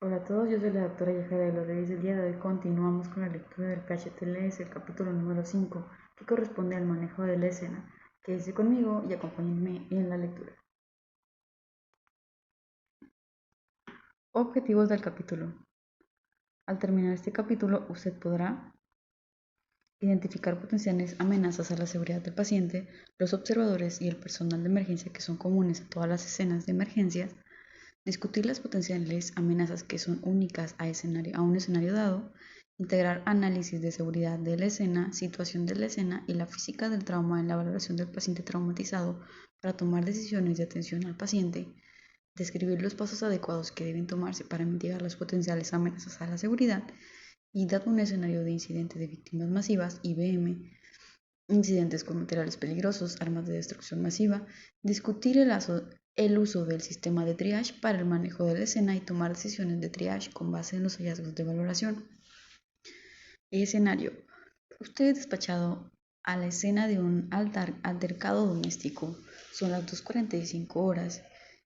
Hola a todos, yo soy la doctora Yajaira de los Reyes. El día de hoy continuamos con la lectura del PHTLS, el capítulo número 5, que corresponde al manejo de la escena. Quédense conmigo y acompáñenme en la lectura. Objetivos del capítulo. Al terminar este capítulo, usted podrá identificar potenciales amenazas a la seguridad del paciente, los observadores y el personal de emergencia que son comunes a todas las escenas de emergencias, discutir las potenciales amenazas que son únicas a un escenario dado, integrar análisis de seguridad de la escena, situación de la escena y la física del trauma en la valoración del paciente traumatizado para tomar decisiones de atención al paciente, describir los pasos adecuados que deben tomarse para mitigar las potenciales amenazas a la seguridad y, dado un escenario de incidente de víctimas masivas, IBM, incidentes con materiales peligrosos, armas de destrucción masiva, discutir el uso del sistema de triage para el manejo de la escena y tomar decisiones de triage con base en los hallazgos de valoración. Escenario. Usted es despachado a la escena de un altercado doméstico. Son las 2:45 horas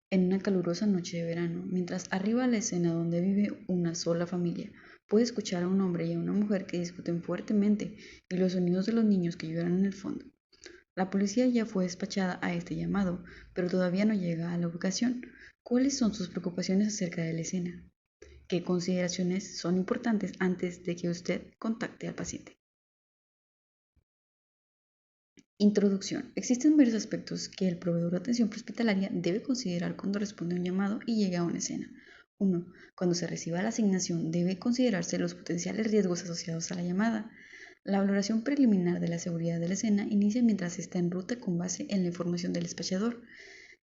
en una calurosa noche de verano, mientras arriba a la escena donde vive una sola familia. Puede escuchar a un hombre y a una mujer que discuten fuertemente y los sonidos de los niños que lloran en el fondo. La policía ya fue despachada a este llamado, pero todavía no llega a la ubicación. ¿Cuáles son sus preocupaciones acerca de la escena? ¿Qué consideraciones son importantes antes de que usted contacte al paciente? Introducción. Existen varios aspectos que el proveedor de atención prehospitalaria debe considerar cuando responde a un llamado y llega a una escena. 1. Cuando se reciba la asignación, debe considerarse los potenciales riesgos asociados a la llamada. La valoración preliminar de la seguridad de la escena inicia mientras está en ruta con base en la información del despachador.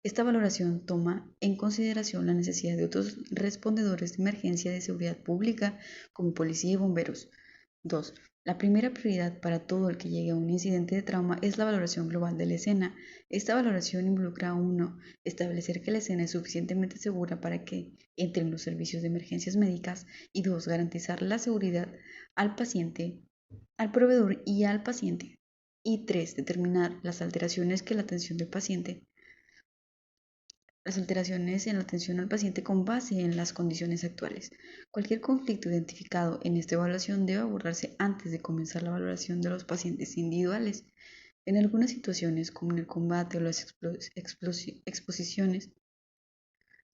Esta valoración toma en consideración la necesidad de otros respondedores de emergencia de seguridad pública como policía y bomberos. 2. La primera prioridad para todo el que llegue a un incidente de trauma es la valoración global de la escena. Esta valoración involucra 1. Establecer que la escena es suficientemente segura para que entren los servicios de emergencias médicas y 2. Garantizar la seguridad al paciente, al proveedor y al paciente. Y 3. Determinar las alteraciones en la atención al paciente con base en las condiciones actuales. Cualquier conflicto identificado en esta evaluación debe abordarse antes de comenzar la valoración de los pacientes individuales. En algunas situaciones, como en el combate o las exposiciones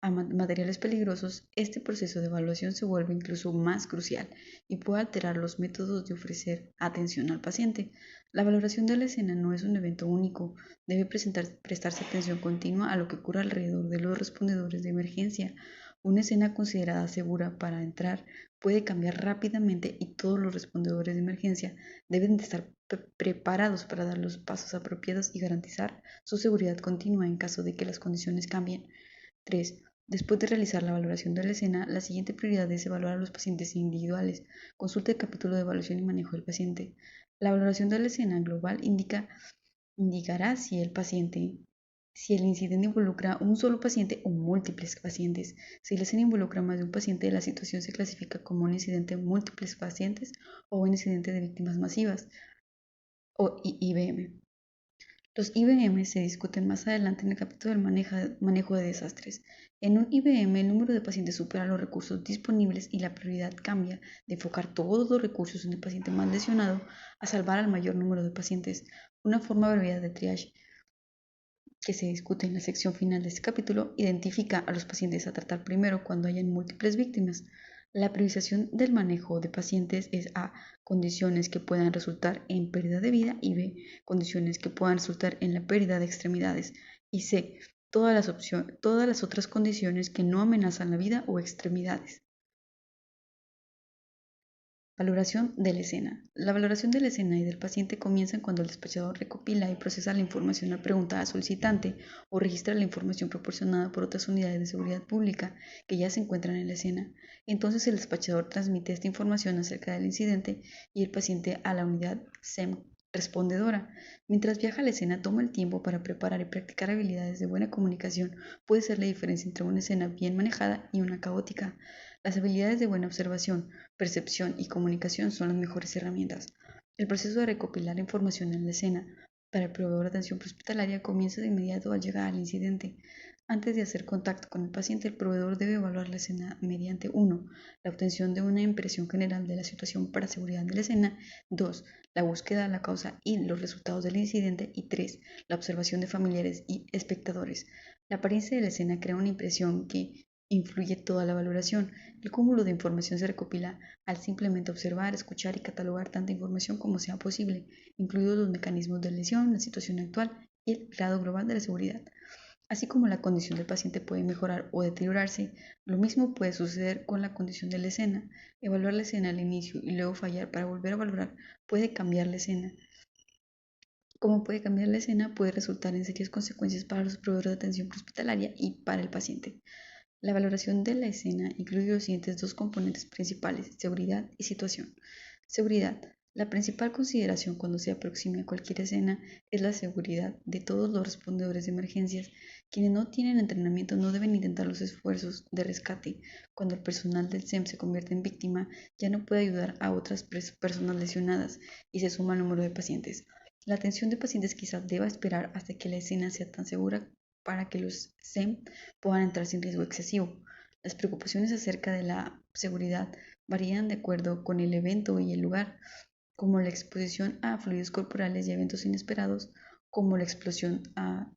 a materiales peligrosos, este proceso de evaluación se vuelve incluso más crucial y puede alterar los métodos de ofrecer atención al paciente. La valoración de la escena no es un evento único, debe prestarse atención continua a lo que ocurre alrededor de los respondedores de emergencia. Una escena considerada segura para entrar puede cambiar rápidamente y todos los respondedores de emergencia deben de estar preparados para dar los pasos apropiados y garantizar su seguridad continua en caso de que las condiciones cambien. 3. Después de realizar la valoración de la escena, la siguiente prioridad es evaluar a los pacientes individuales. Consulte el capítulo de evaluación y manejo del paciente. La valoración de la escena global indicará si el incidente involucra un solo paciente o múltiples pacientes. Si la escena involucra más de un paciente, la situación se clasifica como un incidente de múltiples pacientes o un incidente de víctimas masivas o IBM. Los IBM se discuten más adelante en el capítulo del manejo de desastres. En un IBM, el número de pacientes supera los recursos disponibles y la prioridad cambia de enfocar todos los recursos en el paciente más lesionado a salvar al mayor número de pacientes. Una forma abreviada de triage que se discute en la sección final de este capítulo identifica a los pacientes a tratar primero cuando hayan múltiples víctimas. La priorización del manejo de pacientes es A. Condiciones que puedan resultar en pérdida de vida y B. Condiciones que puedan resultar en la pérdida de extremidades y C. Todas las otras condiciones que no amenazan la vida o extremidades. Valoración de la escena. La valoración de la escena y del paciente comienza cuando el despachador recopila y procesa la información al preguntar al solicitante o registra la información proporcionada por otras unidades de seguridad pública que ya se encuentran en la escena. Entonces el despachador transmite esta información acerca del incidente y el paciente a la unidad SEM respondedora. Mientras viaja a la escena, toma el tiempo para preparar y practicar habilidades de buena comunicación. Puede ser la diferencia entre una escena bien manejada y una caótica. Las habilidades de buena observación, percepción y comunicación son las mejores herramientas. El proceso de recopilar información en la escena Para el proveedor de atención prehospitalaria comienza de inmediato al llegar al incidente. Antes de hacer contacto con el paciente, el proveedor debe evaluar la escena mediante 1. La obtención de una impresión general de la situación para seguridad de la escena, 2. La búsqueda de la causa y los resultados del incidente y 3. La observación de familiares y espectadores. La apariencia de la escena crea una impresión que influye toda la valoración. El cúmulo de información se recopila al simplemente observar, escuchar y catalogar tanta información como sea posible, incluidos los mecanismos de lesión, la situación actual y el grado global de la seguridad. Así como la condición del paciente puede mejorar o deteriorarse, lo mismo puede suceder con la condición de la escena. Evaluar la escena al inicio y luego fallar para volver a valorar puede cambiar la escena. Como puede cambiar la escena, puede resultar en serias consecuencias para los proveedores de atención prehospitalaria y para el paciente. La valoración de la escena incluye los siguientes dos componentes principales: seguridad y situación. Seguridad. La principal consideración cuando se aproxime a cualquier escena es la seguridad de todos los respondedores de emergencias. Quienes no tienen entrenamiento no deben intentar los esfuerzos de rescate. Cuando el personal del SEM se convierte en víctima, ya no puede ayudar a otras personas lesionadas y se suma el número de pacientes. La atención de pacientes quizás deba esperar hasta que la escena sea tan segura para que los SEM puedan entrar sin riesgo excesivo. Las preocupaciones acerca de la seguridad varían de acuerdo con el evento y el lugar, como la exposición a fluidos corporales y eventos inesperados, como la explosión a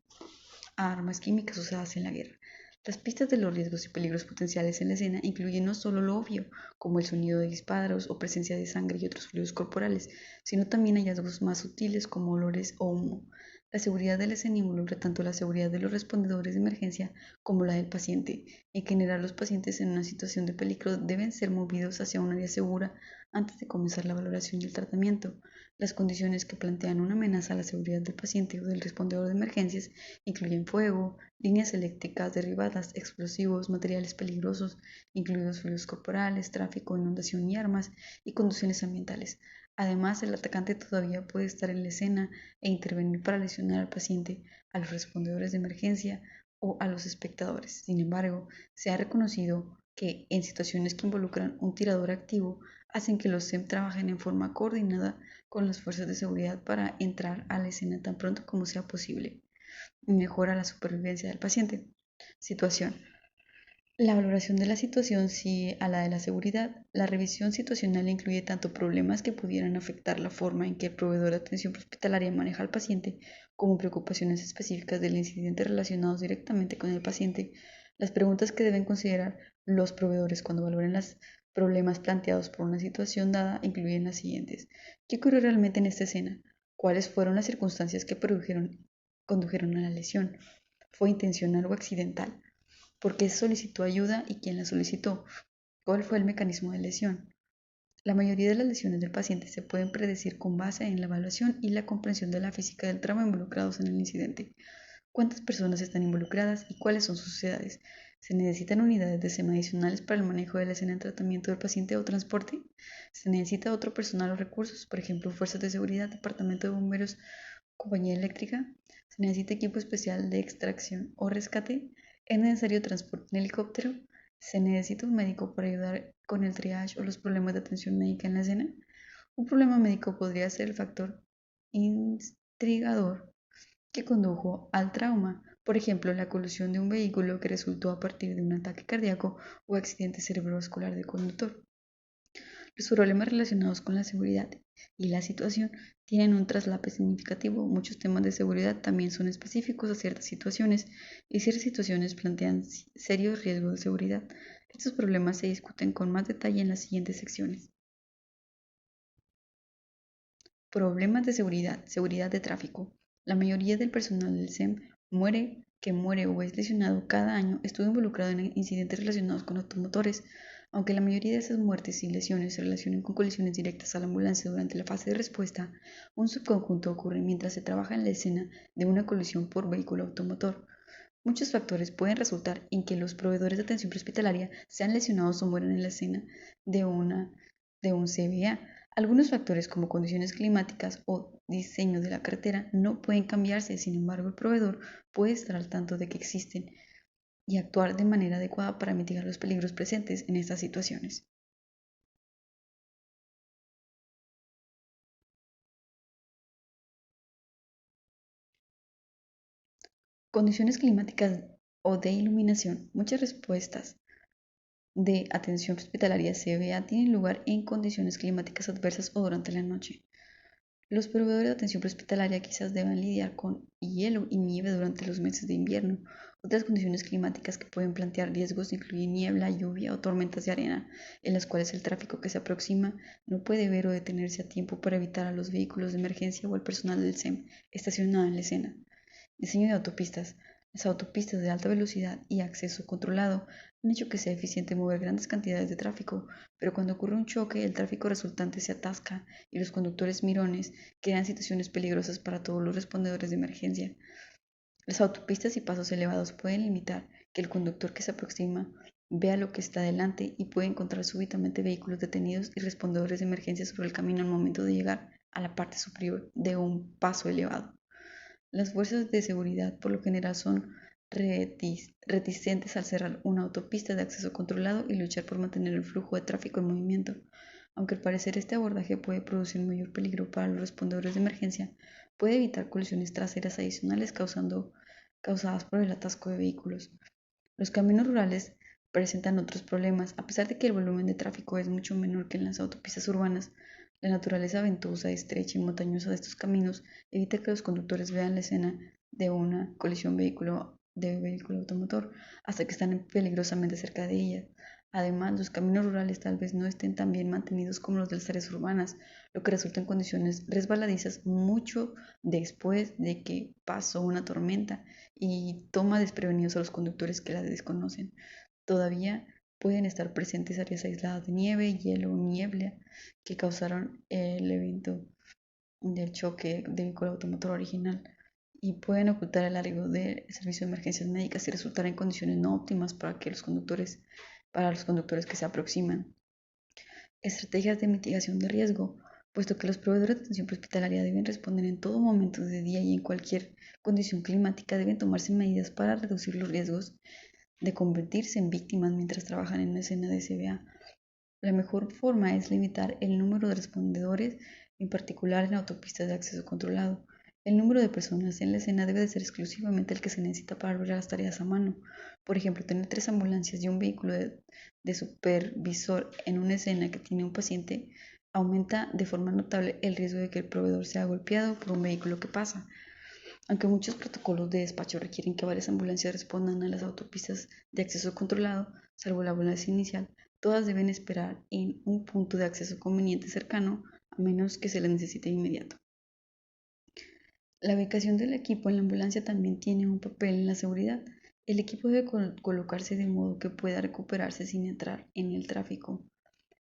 armas químicas usadas en la guerra. Las pistas de los riesgos y peligros potenciales en la escena incluyen no solo lo obvio, como el sonido de disparos o presencia de sangre y otros fluidos corporales, sino también hallazgos más sutiles como olores o humo. La seguridad de la escena involucra tanto la seguridad de los respondedores de emergencia como la del paciente. En general, los pacientes en una situación de peligro deben ser movidos hacia un área segura antes de comenzar la valoración y el tratamiento. Las condiciones que plantean una amenaza a la seguridad del paciente o del respondedor de emergencias incluyen fuego, líneas eléctricas derribadas, explosivos, materiales peligrosos, incluidos fluidos corporales, tráfico, inundación y armas, y condiciones ambientales. Además, el atacante todavía puede estar en la escena e intervenir para lesionar al paciente, a los respondedores de emergencia o a los espectadores. Sin embargo, se ha reconocido que en situaciones que involucran un tirador activo, hacen que los SEM trabajen en forma coordinada con las fuerzas de seguridad para entrar a la escena tan pronto como sea posible y mejora la supervivencia del paciente. Situación. La valoración de la situación sigue a la de la seguridad. La revisión situacional incluye tanto problemas que pudieran afectar la forma en que el proveedor de atención hospitalaria maneja al paciente, como preocupaciones específicas del incidente relacionados directamente con el paciente. Las preguntas que deben considerar los proveedores cuando valoren los problemas planteados por una situación dada incluyen las siguientes: ¿qué ocurrió realmente en esta escena? ¿Cuáles fueron las circunstancias que condujeron a la lesión? ¿Fue intencional o accidental? ¿Por qué solicitó ayuda y quién la solicitó? ¿Cuál fue el mecanismo de lesión? La mayoría de las lesiones del paciente se pueden predecir con base en la evaluación y la comprensión de la física del trauma involucrados en el incidente. ¿Cuántas personas están involucradas y cuáles son sus edades? ¿Se necesitan unidades de SEM adicionales para el manejo de la escena de tratamiento del paciente o transporte? ¿Se necesita otro personal o recursos, por ejemplo, fuerzas de seguridad, departamento de bomberos, compañía eléctrica? ¿Se necesita equipo especial de extracción o rescate? ¿Es necesario transporte en helicóptero? ¿Se necesita un médico para ayudar con el triage o los problemas de atención médica en la escena? Un problema médico podría ser el factor instigador que condujo al trauma, por ejemplo, la colusión de un vehículo que resultó a partir de un ataque cardíaco o accidente cerebrovascular del conductor. Los problemas relacionados con la seguridad y la situación tienen un traslape significativo. Muchos temas de seguridad también son específicos a ciertas situaciones y ciertas situaciones plantean serios riesgos de seguridad. Estos problemas se discuten con más detalle en las siguientes secciones. Problemas de seguridad, seguridad de tráfico. La mayoría del personal del SEM que muere o es lesionado cada año estuvo involucrado en incidentes relacionados con automotores. Aunque la mayoría de esas muertes y lesiones se relacionan con colisiones directas a la ambulancia durante la fase de respuesta, un subconjunto ocurre mientras se trabaja en la escena de una colisión por vehículo automotor. Muchos factores pueden resultar en que los proveedores de atención prehospitalaria sean lesionados o mueran en la escena de, de un CBA. Algunos factores como condiciones climáticas o diseño de la carretera no pueden cambiarse, sin embargo el proveedor puede estar al tanto de que existen y actuar de manera adecuada para mitigar los peligros presentes en estas situaciones. Condiciones climáticas o de iluminación. Muchas respuestas de atención hospitalaria CBA tienen lugar en condiciones climáticas adversas o durante la noche. Los proveedores de atención prehospitalaria quizás deban lidiar con hielo y nieve durante los meses de invierno. Otras condiciones climáticas que pueden plantear riesgos incluyen niebla, lluvia o tormentas de arena, en las cuales el tráfico que se aproxima no puede ver o detenerse a tiempo para evitar a los vehículos de emergencia o al personal del SEM estacionado en la escena. Diseño de autopistas. Las autopistas de alta velocidad y acceso controlado han hecho que sea eficiente mover grandes cantidades de tráfico, pero cuando ocurre un choque, el tráfico resultante se atasca y los conductores mirones crean situaciones peligrosas para todos los respondedores de emergencia. Las autopistas y pasos elevados pueden limitar que el conductor que se aproxima vea lo que está delante y puede encontrar súbitamente vehículos detenidos y respondedores de emergencia sobre el camino al momento de llegar a la parte superior de un paso elevado. Las fuerzas de seguridad por lo general son reticentes al cerrar una autopista de acceso controlado y luchar por mantener el flujo de tráfico en movimiento. Aunque al parecer este abordaje puede producir mayor peligro para los respondedores de emergencia, puede evitar colisiones traseras adicionales causadas por el atasco de vehículos. Los caminos rurales presentan otros problemas. A pesar de que el volumen de tráfico es mucho menor que en las autopistas urbanas, la naturaleza ventosa, estrecha y montañosa de estos caminos evita que los conductores vean la escena de una colisión vehículo automotor hasta que están peligrosamente cerca de ella. Además, los caminos rurales tal vez no estén tan bien mantenidos como los de las áreas urbanas, lo que resulta en condiciones resbaladizas mucho después de que pasó una tormenta y toma desprevenidos a los conductores que la desconocen. Todavía pueden estar presentes áreas aisladas de nieve, hielo o niebla que causaron el evento del choque del vehículo automotor original y pueden ocultar el largo del servicio de emergencias médicas y resultar en condiciones no óptimas para los conductores que se aproximan. Estrategias de mitigación de riesgo. Puesto que los proveedores de atención prehospitalaria deben responder en todo momento de día y en cualquier condición climática, deben tomarse medidas para reducir los riesgos de convertirse en víctimas mientras trabajan en una escena de CBA. La mejor forma es limitar el número de respondedores, en particular en autopistas de acceso controlado. El número de personas en la escena debe de ser exclusivamente el que se necesita para lograr las tareas a mano. Por ejemplo, tener 3 ambulancias y un vehículo de supervisor en una escena que tiene un paciente aumenta de forma notable el riesgo de que el proveedor sea golpeado por un vehículo que pasa. Aunque muchos protocolos de despacho requieren que varias ambulancias respondan a las autopistas de acceso controlado, salvo la ambulancia inicial, todas deben esperar en un punto de acceso conveniente cercano, a menos que se les necesite de inmediato. La ubicación del equipo en la ambulancia también tiene un papel en la seguridad. El equipo debe colocarse de modo que pueda recuperarse sin entrar en el tráfico.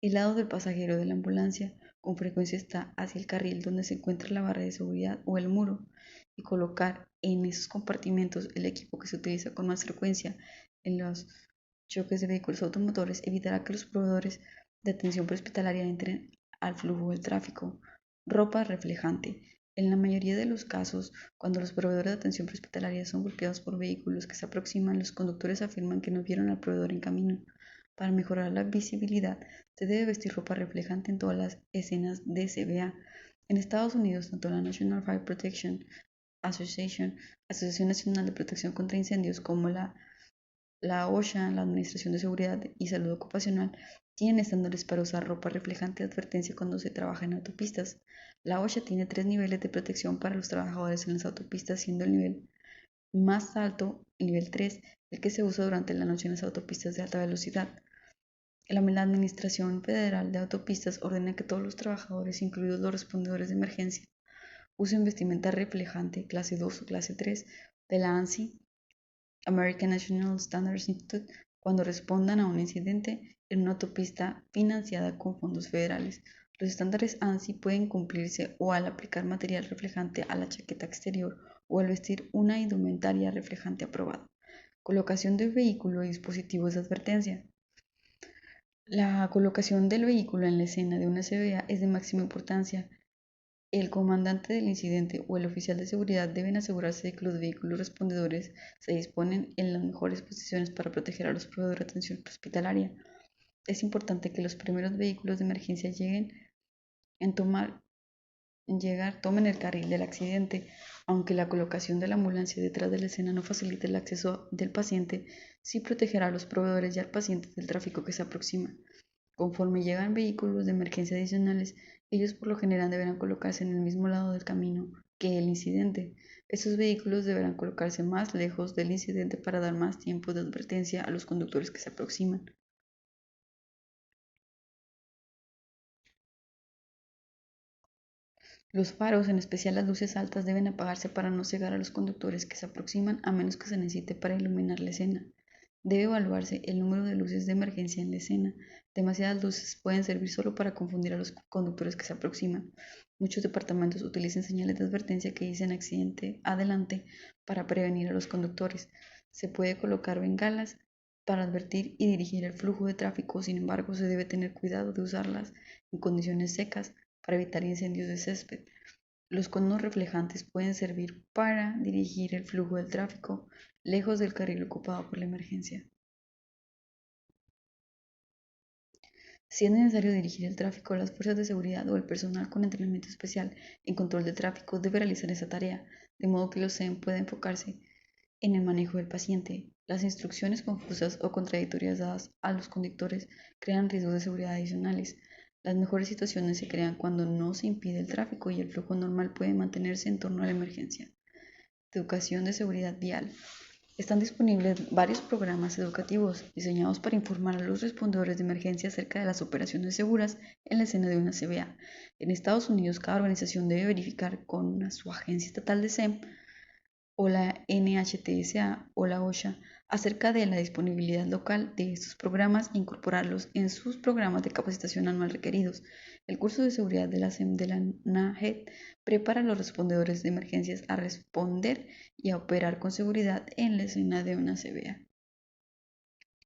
El lado del pasajero de la ambulancia con frecuencia está hacia el carril donde se encuentra la barra de seguridad o el muro, y colocar en esos compartimentos el equipo que se utiliza con más frecuencia en los choques de vehículos automotores evitará que los proveedores de atención prehospitalaria entren al flujo del tráfico. Ropa reflejante. En la mayoría de los casos, cuando los proveedores de atención prehospitalaria son golpeados por vehículos que se aproximan, los conductores afirman que no vieron al proveedor en camino. Para mejorar la visibilidad, se debe vestir ropa reflejante en todas las escenas de CBA. En Estados Unidos, tanto la National Fire Protection Association, Asociación Nacional de Protección contra Incendios, como la OSHA, la Administración de Seguridad y Salud Ocupacional, tienen estándares para usar ropa reflejante de advertencia cuando se trabaja en autopistas. La OSHA tiene 3 niveles de protección para los trabajadores en las autopistas, siendo el nivel más alto, el nivel 3, el que se usa durante la noche en las autopistas de alta velocidad. La Administración Federal de Autopistas ordena que todos los trabajadores, incluidos los respondedores de emergencia, usen vestimenta reflejante clase 2 o clase 3 de la ANSI, American National Standards Institute, cuando respondan a un incidente en una autopista financiada con fondos federales. Los estándares ANSI pueden cumplirse o al aplicar material reflejante a la chaqueta exterior o al vestir una indumentaria reflejante aprobada. Colocación del vehículo y dispositivos de advertencia. La colocación del vehículo en la escena de una CBA es de máxima importancia. El comandante del incidente o el oficial de seguridad deben asegurarse de que los vehículos respondedores se disponen en las mejores posiciones para proteger a los proveedores de atención hospitalaria. Es importante que los primeros vehículos de emergencia lleguen en tomar llegar tomen el carril del accidente. Aunque la colocación de la ambulancia detrás de la escena no facilite el acceso del paciente, sí protegerá a los proveedores y al paciente del tráfico que se aproxima. Conforme llegan vehículos de emergencia adicionales, ellos por lo general deberán colocarse en el mismo lado del camino que el incidente. Estos vehículos deberán colocarse más lejos del incidente para dar más tiempo de advertencia a los conductores que se aproximan. Los faros, en especial las luces altas, deben apagarse para no cegar a los conductores que se aproximan a menos que se necesite para iluminar la escena. Debe evaluarse el número de luces de emergencia en la escena. Demasiadas luces pueden servir solo para confundir a los conductores que se aproximan. Muchos departamentos utilizan señales de advertencia que dicen accidente adelante para prevenir a los conductores. Se puede colocar bengalas para advertir y dirigir el flujo de tráfico, sin embargo, se debe tener cuidado de usarlas en condiciones secas para evitar incendios de césped. Los conos reflejantes pueden servir para dirigir el flujo del tráfico lejos del carril ocupado por la emergencia. Si es necesario dirigir el tráfico, las fuerzas de seguridad o el personal con entrenamiento especial en control de tráfico debe realizar esa tarea, de modo que los SEM pueda enfocarse en el manejo del paciente. Las instrucciones confusas o contradictorias dadas a los conductores crean riesgos de seguridad adicionales. Las mejores situaciones se crean cuando no se impide el tráfico y el flujo normal puede mantenerse en torno a la emergencia. Educación de seguridad vial. Están disponibles varios programas educativos diseñados para informar a los respondedores de emergencia acerca de las operaciones seguras en la escena de una CBA. En Estados Unidos, cada organización debe verificar con su agencia estatal de SEM o la NHTSA o la OSHA acerca de la disponibilidad local de estos programas e incorporarlos en sus programas de capacitación anual requeridos. El curso de seguridad de la SEM de la NAHED prepara a los respondedores de emergencias a responder y a operar con seguridad en la escena de una CBA.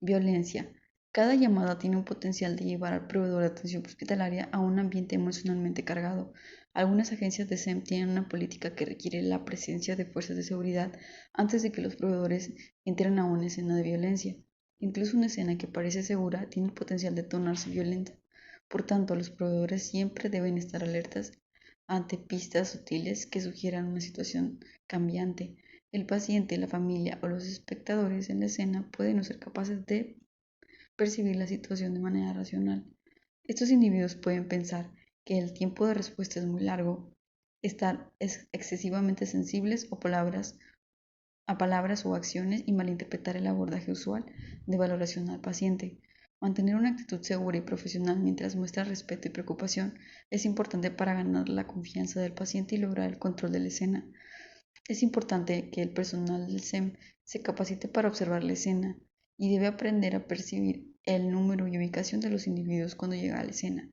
Violencia. Cada llamada tiene un potencial de llevar al proveedor de atención hospitalaria a un ambiente emocionalmente cargado. Algunas agencias de SEM tienen una política que requiere la presencia de fuerzas de seguridad antes de que los proveedores entren a una escena de violencia. Incluso una escena que parece segura tiene el potencial de tornarse violenta. Por tanto, los proveedores siempre deben estar alertas ante pistas sutiles que sugieran una situación cambiante. El paciente, la familia o los espectadores en la escena pueden no ser capaces de percibir la situación de manera racional. Estos individuos pueden pensar que el tiempo de respuesta es muy largo, estar excesivamente sensibles a palabras o acciones y malinterpretar el abordaje usual de valoración al paciente. Mantener una actitud segura y profesional mientras muestra respeto y preocupación es importante para ganar la confianza del paciente y lograr el control de la escena. Es importante que el personal del SEM se capacite para observar la escena y debe aprender a percibir el número y ubicación de los individuos cuando llega a la escena,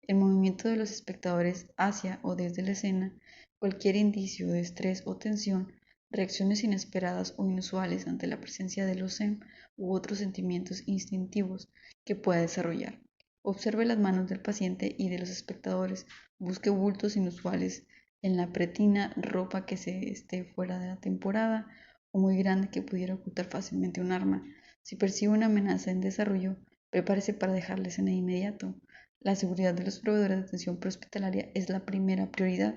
el movimiento de los espectadores hacia o desde la escena, cualquier indicio de estrés o tensión, reacciones inesperadas o inusuales ante la presencia de los SEM u otros sentimientos instintivos que pueda desarrollar. Observe las manos del paciente y de los espectadores, busque bultos inusuales en la pretina, ropa que se esté fuera de la temporada o muy grande que pudiera ocultar fácilmente un arma. Si percibe una amenaza en desarrollo, prepárese para dejar la escena de inmediato. La seguridad de los proveedores de atención prehospitalaria es la primera prioridad.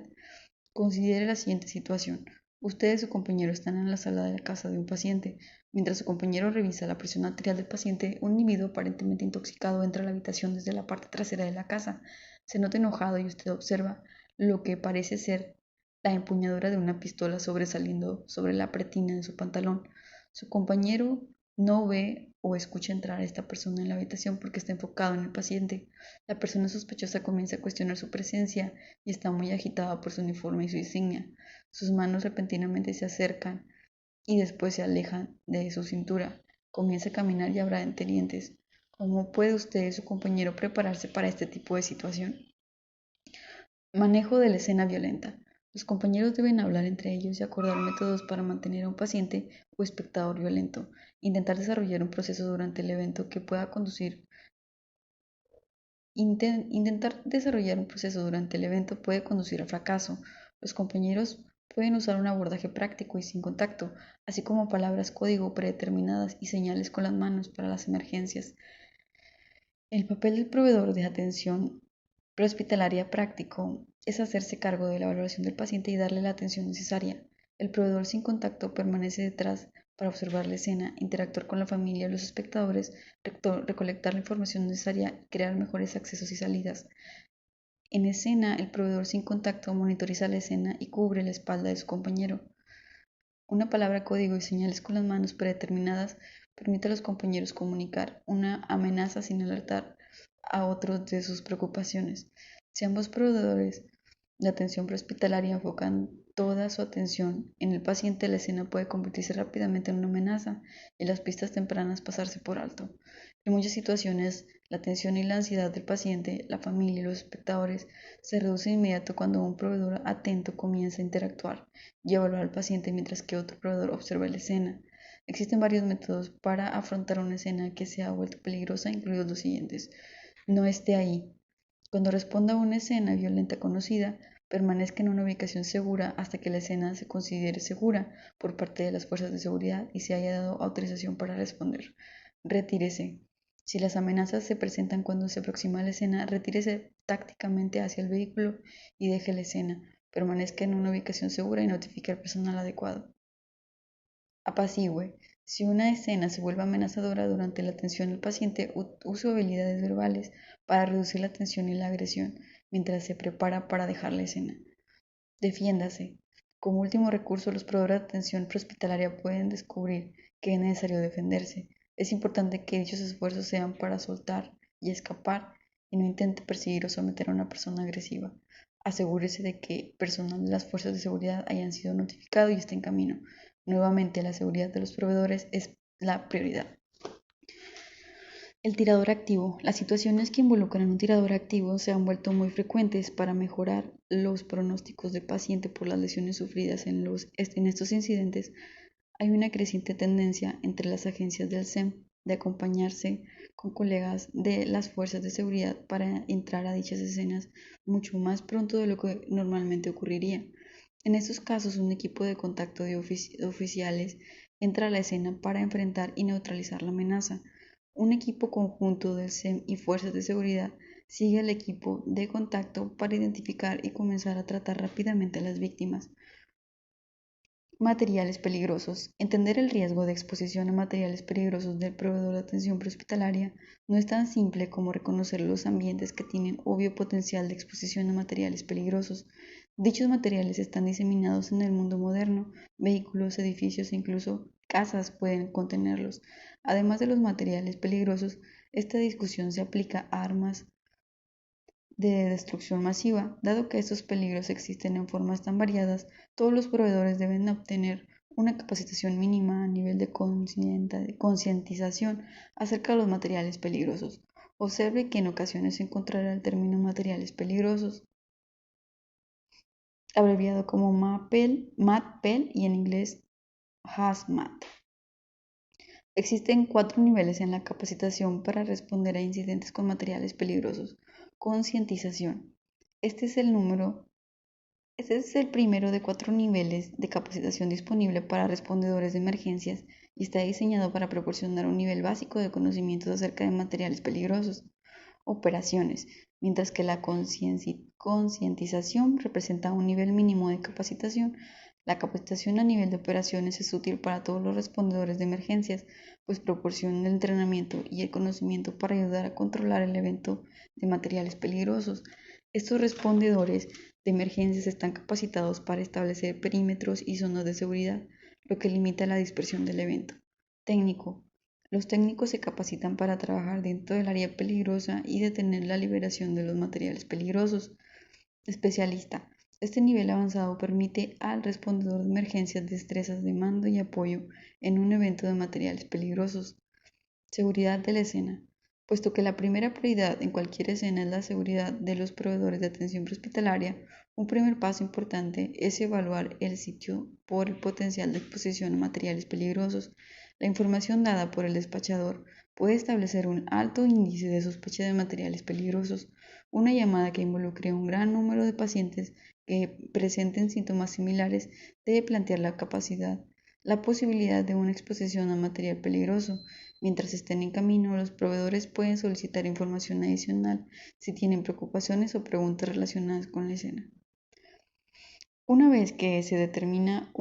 Considere la siguiente situación. Usted y su compañero están en la sala de la casa de un paciente. Mientras su compañero revisa la presión arterial del paciente, un individuo aparentemente intoxicado entra a la habitación desde la parte trasera de la casa. Se nota enojado y usted observa lo que parece ser la empuñadura de una pistola sobresaliendo sobre la pretina de su pantalón. Su compañero no ve o escucha entrar a esta persona en la habitación porque está enfocado en el paciente. La persona sospechosa comienza a cuestionar su presencia y está muy agitada por su uniforme y su insignia. Sus manos repentinamente se acercan y después se alejan de su cintura. Comienza a caminar y habrá entre dientes. ¿Cómo puede usted y su compañero prepararse para este tipo de situación? Manejo de la escena violenta. Los compañeros deben hablar entre ellos y acordar métodos para mantener a un paciente o espectador violento. Intentar desarrollar un proceso durante el evento que pueda conducir Intentar desarrollar un proceso durante el evento puede conducir al fracaso. Los compañeros pueden usar un abordaje práctico y sin contacto, así como palabras código predeterminadas y señales con las manos para las emergencias. El papel del proveedor de atención Prehospitalaria práctico es hacerse cargo de la valoración del paciente y darle la atención necesaria. El proveedor sin contacto permanece detrás para observar la escena, interactuar con la familia y los espectadores, recolectar la información necesaria y crear mejores accesos y salidas. En escena, el proveedor sin contacto monitoriza la escena y cubre la espalda de su compañero. Una palabra código y señales con las manos predeterminadas permite a los compañeros comunicar una amenaza sin alertar a otros de sus preocupaciones. Si ambos proveedores de atención prehospitalaria enfocan toda su atención en el paciente, la escena puede convertirse rápidamente en una amenaza y las pistas tempranas pasarse por alto. En muchas situaciones, la tensión y la ansiedad del paciente, la familia y los espectadores se reduce de inmediato cuando un proveedor atento comienza a interactuar y evaluar al paciente mientras que otro proveedor observa la escena. Existen varios métodos para afrontar una escena que se ha vuelto peligrosa, incluidos los siguientes. No esté ahí. Cuando responda a una escena violenta conocida, permanezca en una ubicación segura hasta que la escena se considere segura por parte de las fuerzas de seguridad y se haya dado autorización para responder. Retírese. Si las amenazas se presentan cuando se aproxima la escena, retírese tácticamente hacia el vehículo y deje la escena. Permanezca en una ubicación segura y notifique al personal adecuado. Apacigüe. Si una escena se vuelve amenazadora durante la atención al paciente, use habilidades verbales para reducir la tensión y la agresión mientras se prepara para dejar la escena. Defiéndase. Como último recurso, los proveedores de atención prehospitalaria pueden descubrir que es necesario defenderse. Es importante que dichos esfuerzos sean para soltar y escapar y no intente perseguir o someter a una persona agresiva. Asegúrese de que personal de las fuerzas de seguridad hayan sido notificado y esté en camino. Nuevamente, la seguridad de los proveedores es la prioridad. El tirador activo. Las situaciones que involucran un tirador activo se han vuelto muy frecuentes para mejorar los pronósticos del paciente por las lesiones sufridas en estos incidentes. Hay una creciente tendencia entre las agencias del SEM de acompañarse con colegas de las fuerzas de seguridad para entrar a dichas escenas mucho más pronto de lo que normalmente ocurriría. En estos casos, un equipo de contacto de oficiales entra a la escena para enfrentar y neutralizar la amenaza. Un equipo conjunto del SEM y fuerzas de seguridad sigue al equipo de contacto para identificar y comenzar a tratar rápidamente a las víctimas. Materiales peligrosos. Entender el riesgo de exposición a materiales peligrosos del proveedor de atención prehospitalaria no es tan simple como reconocer los ambientes que tienen obvio potencial de exposición a materiales peligrosos. Dichos materiales están diseminados en el mundo moderno. Vehículos, edificios e incluso casas pueden contenerlos. Además de los materiales peligrosos, esta discusión se aplica a armas de destrucción masiva. Dado que estos peligros existen en formas tan variadas, todos los proveedores deben obtener una capacitación mínima a nivel de concientización acerca de los materiales peligrosos. Observe que en ocasiones se encontrará el término materiales peligrosos, abreviado como MAPPEL y en inglés HAZMAT. Existen 4 niveles en la capacitación para responder a incidentes con materiales peligrosos. Concientización. Este es el primero de 4 niveles de capacitación disponible para respondedores de emergencias y está diseñado para proporcionar un nivel básico de conocimientos acerca de materiales peligrosos. Operaciones. Mientras que la concientización representa un nivel mínimo de capacitación, la capacitación a nivel de operaciones es útil para todos los respondedores de emergencias, pues proporciona el entrenamiento y el conocimiento para ayudar a controlar el evento de materiales peligrosos. Estos respondedores de emergencias están capacitados para establecer perímetros y zonas de seguridad, lo que limita la dispersión del evento. Técnico. Los técnicos se capacitan para trabajar dentro del área peligrosa y detener la liberación de los materiales peligrosos. Especialista. Este nivel avanzado permite al respondedor de emergencias destrezas de mando y apoyo en un evento de materiales peligrosos. Seguridad de la escena. Puesto que la primera prioridad en cualquier escena es la seguridad de los proveedores de atención prehospitalaria, un primer paso importante es evaluar el sitio por el potencial de exposición a materiales peligrosos. La información dada por el despachador puede establecer un alto índice de sospecha de materiales peligrosos. Una llamada que involucre a un gran número de pacientes que presenten síntomas similares debe plantear la posibilidad de una exposición a material peligroso. Mientras estén en camino, los proveedores pueden solicitar información adicional si tienen preocupaciones o preguntas relacionadas con la escena. Una vez que se determina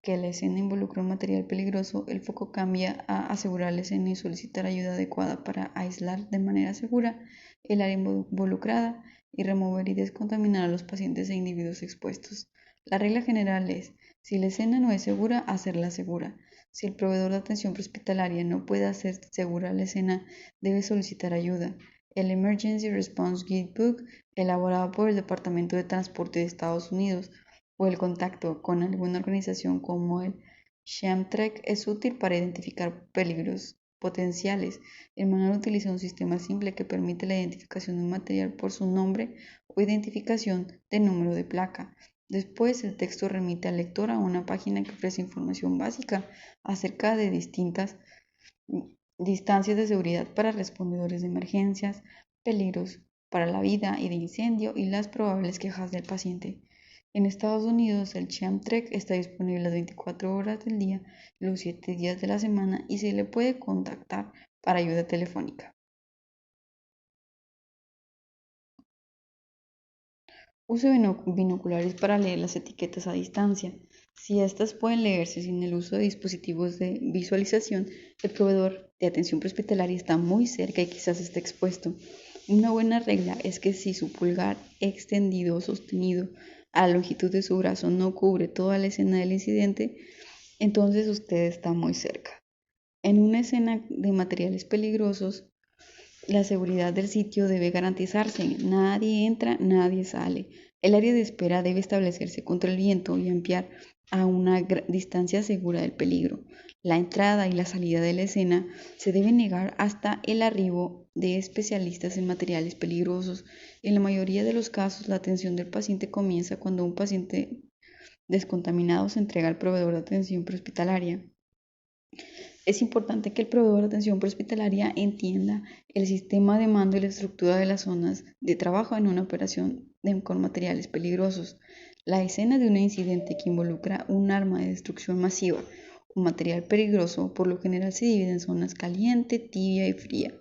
que la escena involucra un material peligroso, el foco cambia a asegurar la escena y solicitar ayuda adecuada para aislar de manera segura el área involucrada y remover y descontaminar a los pacientes e individuos expuestos. La regla general es, si la escena no es segura, hacerla segura. Si el proveedor de atención prehospitalaria no puede hacer segura la escena, debe solicitar ayuda. El Emergency Response Guidebook, elaborado por el Departamento de Transporte de Estados Unidos, o el contacto con alguna organización como el ShamTRAK es útil para identificar peligros potenciales. El manual utiliza un sistema simple que permite la identificación de un material por su nombre o identificación de número de placa. Después, el texto remite al lector a una página que ofrece información básica acerca de distintas distancias de seguridad para respondedores de emergencias, peligros para la vida y de incendio y las probables quejas del paciente. En Estados Unidos, el ShamTRAK está disponible las 24 horas del día, los 7 días de la semana y se le puede contactar para ayuda telefónica. Use binoculares para leer las etiquetas a distancia. Si estas pueden leerse sin el uso de dispositivos de visualización, el proveedor de atención prehospitalaria está muy cerca y quizás esté expuesto. Una buena regla es que si su pulgar extendido o sostenido a la longitud de su brazo no cubre toda la escena del incidente, entonces usted está muy cerca. En una escena de materiales peligrosos, la seguridad del sitio debe garantizarse. Nadie entra, nadie sale. El área de espera debe establecerse contra el viento y ampliar a una distancia segura del peligro. La entrada y la salida de la escena se debe negar hasta el arribo de especialistas en materiales peligrosos. En la mayoría de los casos, la atención del paciente comienza cuando un paciente descontaminado se entrega al proveedor de atención prehospitalaria. Es importante que el proveedor de atención prehospitalaria entienda el sistema de mando y la estructura de las zonas de trabajo en una operación con materiales peligrosos. La escena de un incidente que involucra un arma de destrucción masiva o material peligroso por lo general se divide en zonas caliente, tibia y fría.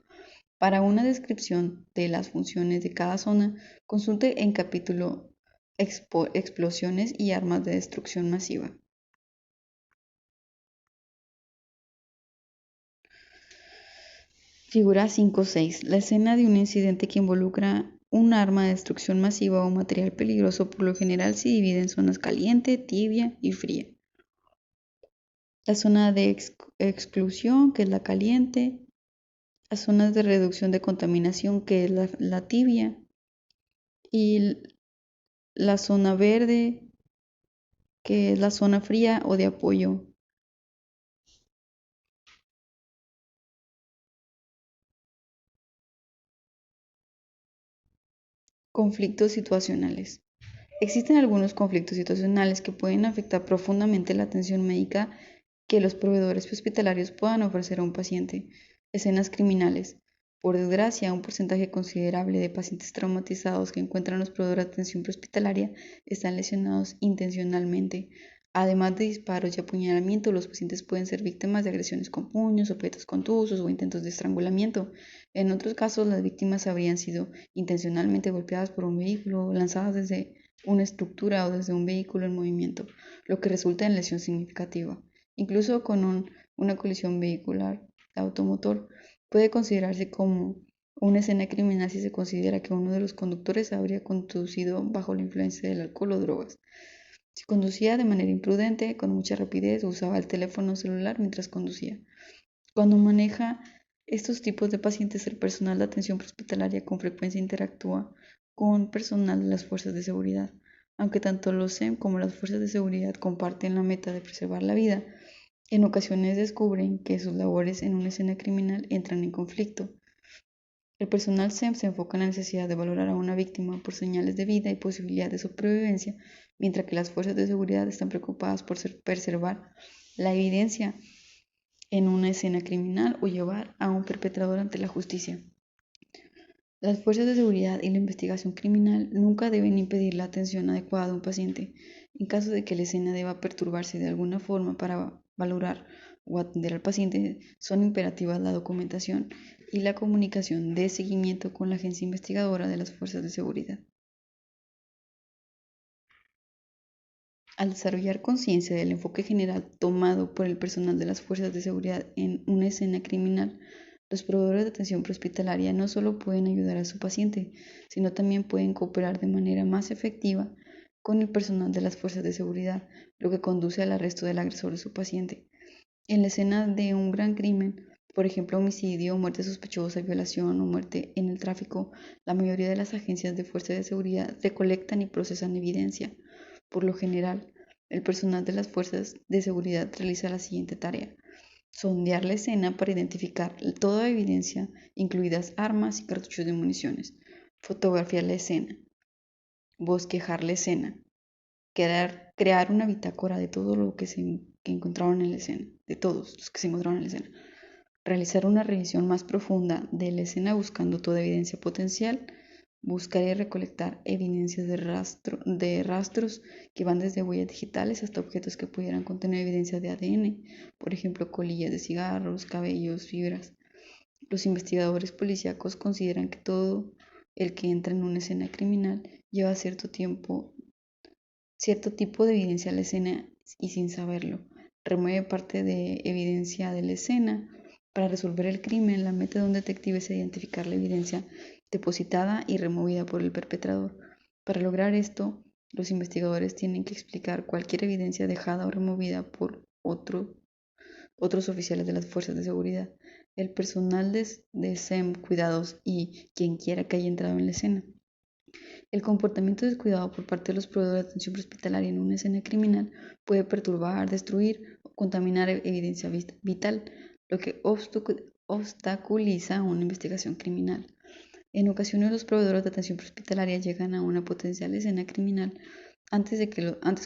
Para una descripción de las funciones de cada zona, consulte el capítulo Explosiones y armas de destrucción masiva. Figura 5.6. La escena de un incidente que involucra un arma de destrucción masiva o material peligroso por lo general se divide en zonas caliente, tibia y fría. La zona de exclusión, que es la caliente, las zonas de reducción de contaminación, que es la tibia, y la zona verde, que es la zona fría o de apoyo. Conflictos situacionales. Existen algunos conflictos situacionales que pueden afectar profundamente la atención médica que los proveedores hospitalarios puedan ofrecer a un paciente. Escenas criminales. Por desgracia, un porcentaje considerable de pacientes traumatizados que encuentran los proveedores de atención prehospitalaria están lesionados intencionalmente. Además de disparos y apuñalamiento, los pacientes pueden ser víctimas de agresiones con puños, objetos contusos o intentos de estrangulamiento. En otros casos, las víctimas habrían sido intencionalmente golpeadas por un vehículo, lanzadas desde una estructura o desde un vehículo en movimiento, lo que resulta en lesión significativa. Incluso con una colisión vehicular automotor puede considerarse como una escena criminal si se considera que uno de los conductores habría conducido bajo la influencia del alcohol o drogas. Si conducía de manera imprudente, con mucha rapidez, o usaba el teléfono celular mientras conducía. Cuando maneja estos tipos de pacientes, el personal de atención prehospitalaria con frecuencia interactúa con personal de las fuerzas de seguridad. Aunque tanto los SEM como las fuerzas de seguridad comparten la meta de preservar la vida, en ocasiones descubren que sus labores en una escena criminal entran en conflicto. El personal SEM se enfoca en la necesidad de valorar a una víctima por señales de vida y posibilidad de supervivencia, mientras que las fuerzas de seguridad están preocupadas por preservar la evidencia en una escena criminal o llevar a un perpetrador ante la justicia. Las fuerzas de seguridad y la investigación criminal nunca deben impedir la atención adecuada de un paciente. En caso de que la escena deba perturbarse de alguna forma para valorar o atender al paciente, son imperativas la documentación y la comunicación de seguimiento con la agencia investigadora de las fuerzas de seguridad. Al desarrollar conciencia del enfoque general tomado por el personal de las fuerzas de seguridad en una escena criminal, los proveedores de atención prehospitalaria no solo pueden ayudar a su paciente, sino también pueden cooperar de manera más efectiva con el personal de las fuerzas de seguridad, lo que conduce al arresto del agresor de su paciente. En la escena de un gran crimen, por ejemplo homicidio, muerte sospechosa, violación o muerte en el tráfico, la mayoría de las agencias de fuerzas de seguridad recolectan y procesan evidencia. Por lo general, el personal de las fuerzas de seguridad realiza la siguiente tarea: sondear la escena para identificar toda evidencia, incluidas armas y cartuchos de municiones, fotografiar la escena, bosquejar la escena, crear una bitácora de todo lo que que encontraron en la escena, de todos los que se encontraron en la escena, realizar una revisión más profunda de la escena buscando toda evidencia potencial, buscar y recolectar evidencias de rastros que van desde huellas digitales hasta objetos que pudieran contener evidencia de ADN, por ejemplo, colillas de cigarros, cabellos, fibras. Los investigadores policíacos consideran que todo el que entra en una escena criminal lleva cierto tipo de evidencia a la escena y sin saberlo, remueve parte de evidencia de la escena. Para resolver el crimen, la meta de un detective es identificar la evidencia depositada y removida por el perpetrador. Para lograr esto, los investigadores tienen que explicar cualquier evidencia dejada o removida por otros oficiales de las fuerzas de seguridad, el personal de SEM, cuidados y quien quiera que haya entrado en la escena. El comportamiento descuidado por parte de los proveedores de atención prehospitalaria en una escena criminal puede perturbar, destruir o contaminar evidencia vital, lo que obstaculiza una investigación criminal. En ocasiones, los proveedores de atención prehospitalaria llegan a una potencial escena criminal antes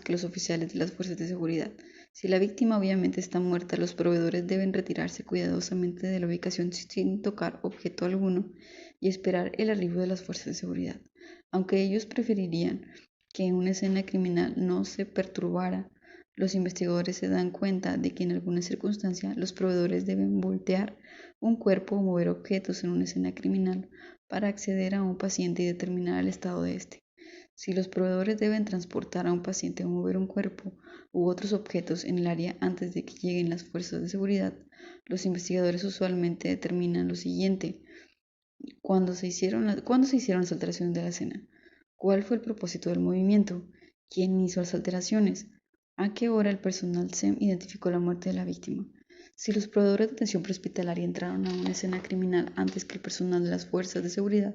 que los oficiales de las fuerzas de seguridad. Si la víctima obviamente está muerta, los proveedores deben retirarse cuidadosamente de la ubicación sin tocar objeto alguno y esperar el arribo de las fuerzas de seguridad. Aunque ellos preferirían que una escena criminal no se perturbara, los investigadores se dan cuenta de que en alguna circunstancia los proveedores deben voltear un cuerpo o mover objetos en una escena criminal para acceder a un paciente y determinar el estado de este. Si los proveedores deben transportar a un paciente o mover un cuerpo u otros objetos en el área antes de que lleguen las fuerzas de seguridad, los investigadores usualmente determinan lo siguiente: ¿cuándo se hicieron las alteraciones de la escena? ¿Cuál fue el propósito del movimiento? ¿Quién hizo las alteraciones? ¿A qué hora el personal SEM identificó la muerte de la víctima? Si los proveedores de atención prehospitalaria entraron a una escena criminal antes que el personal de las fuerzas de seguridad,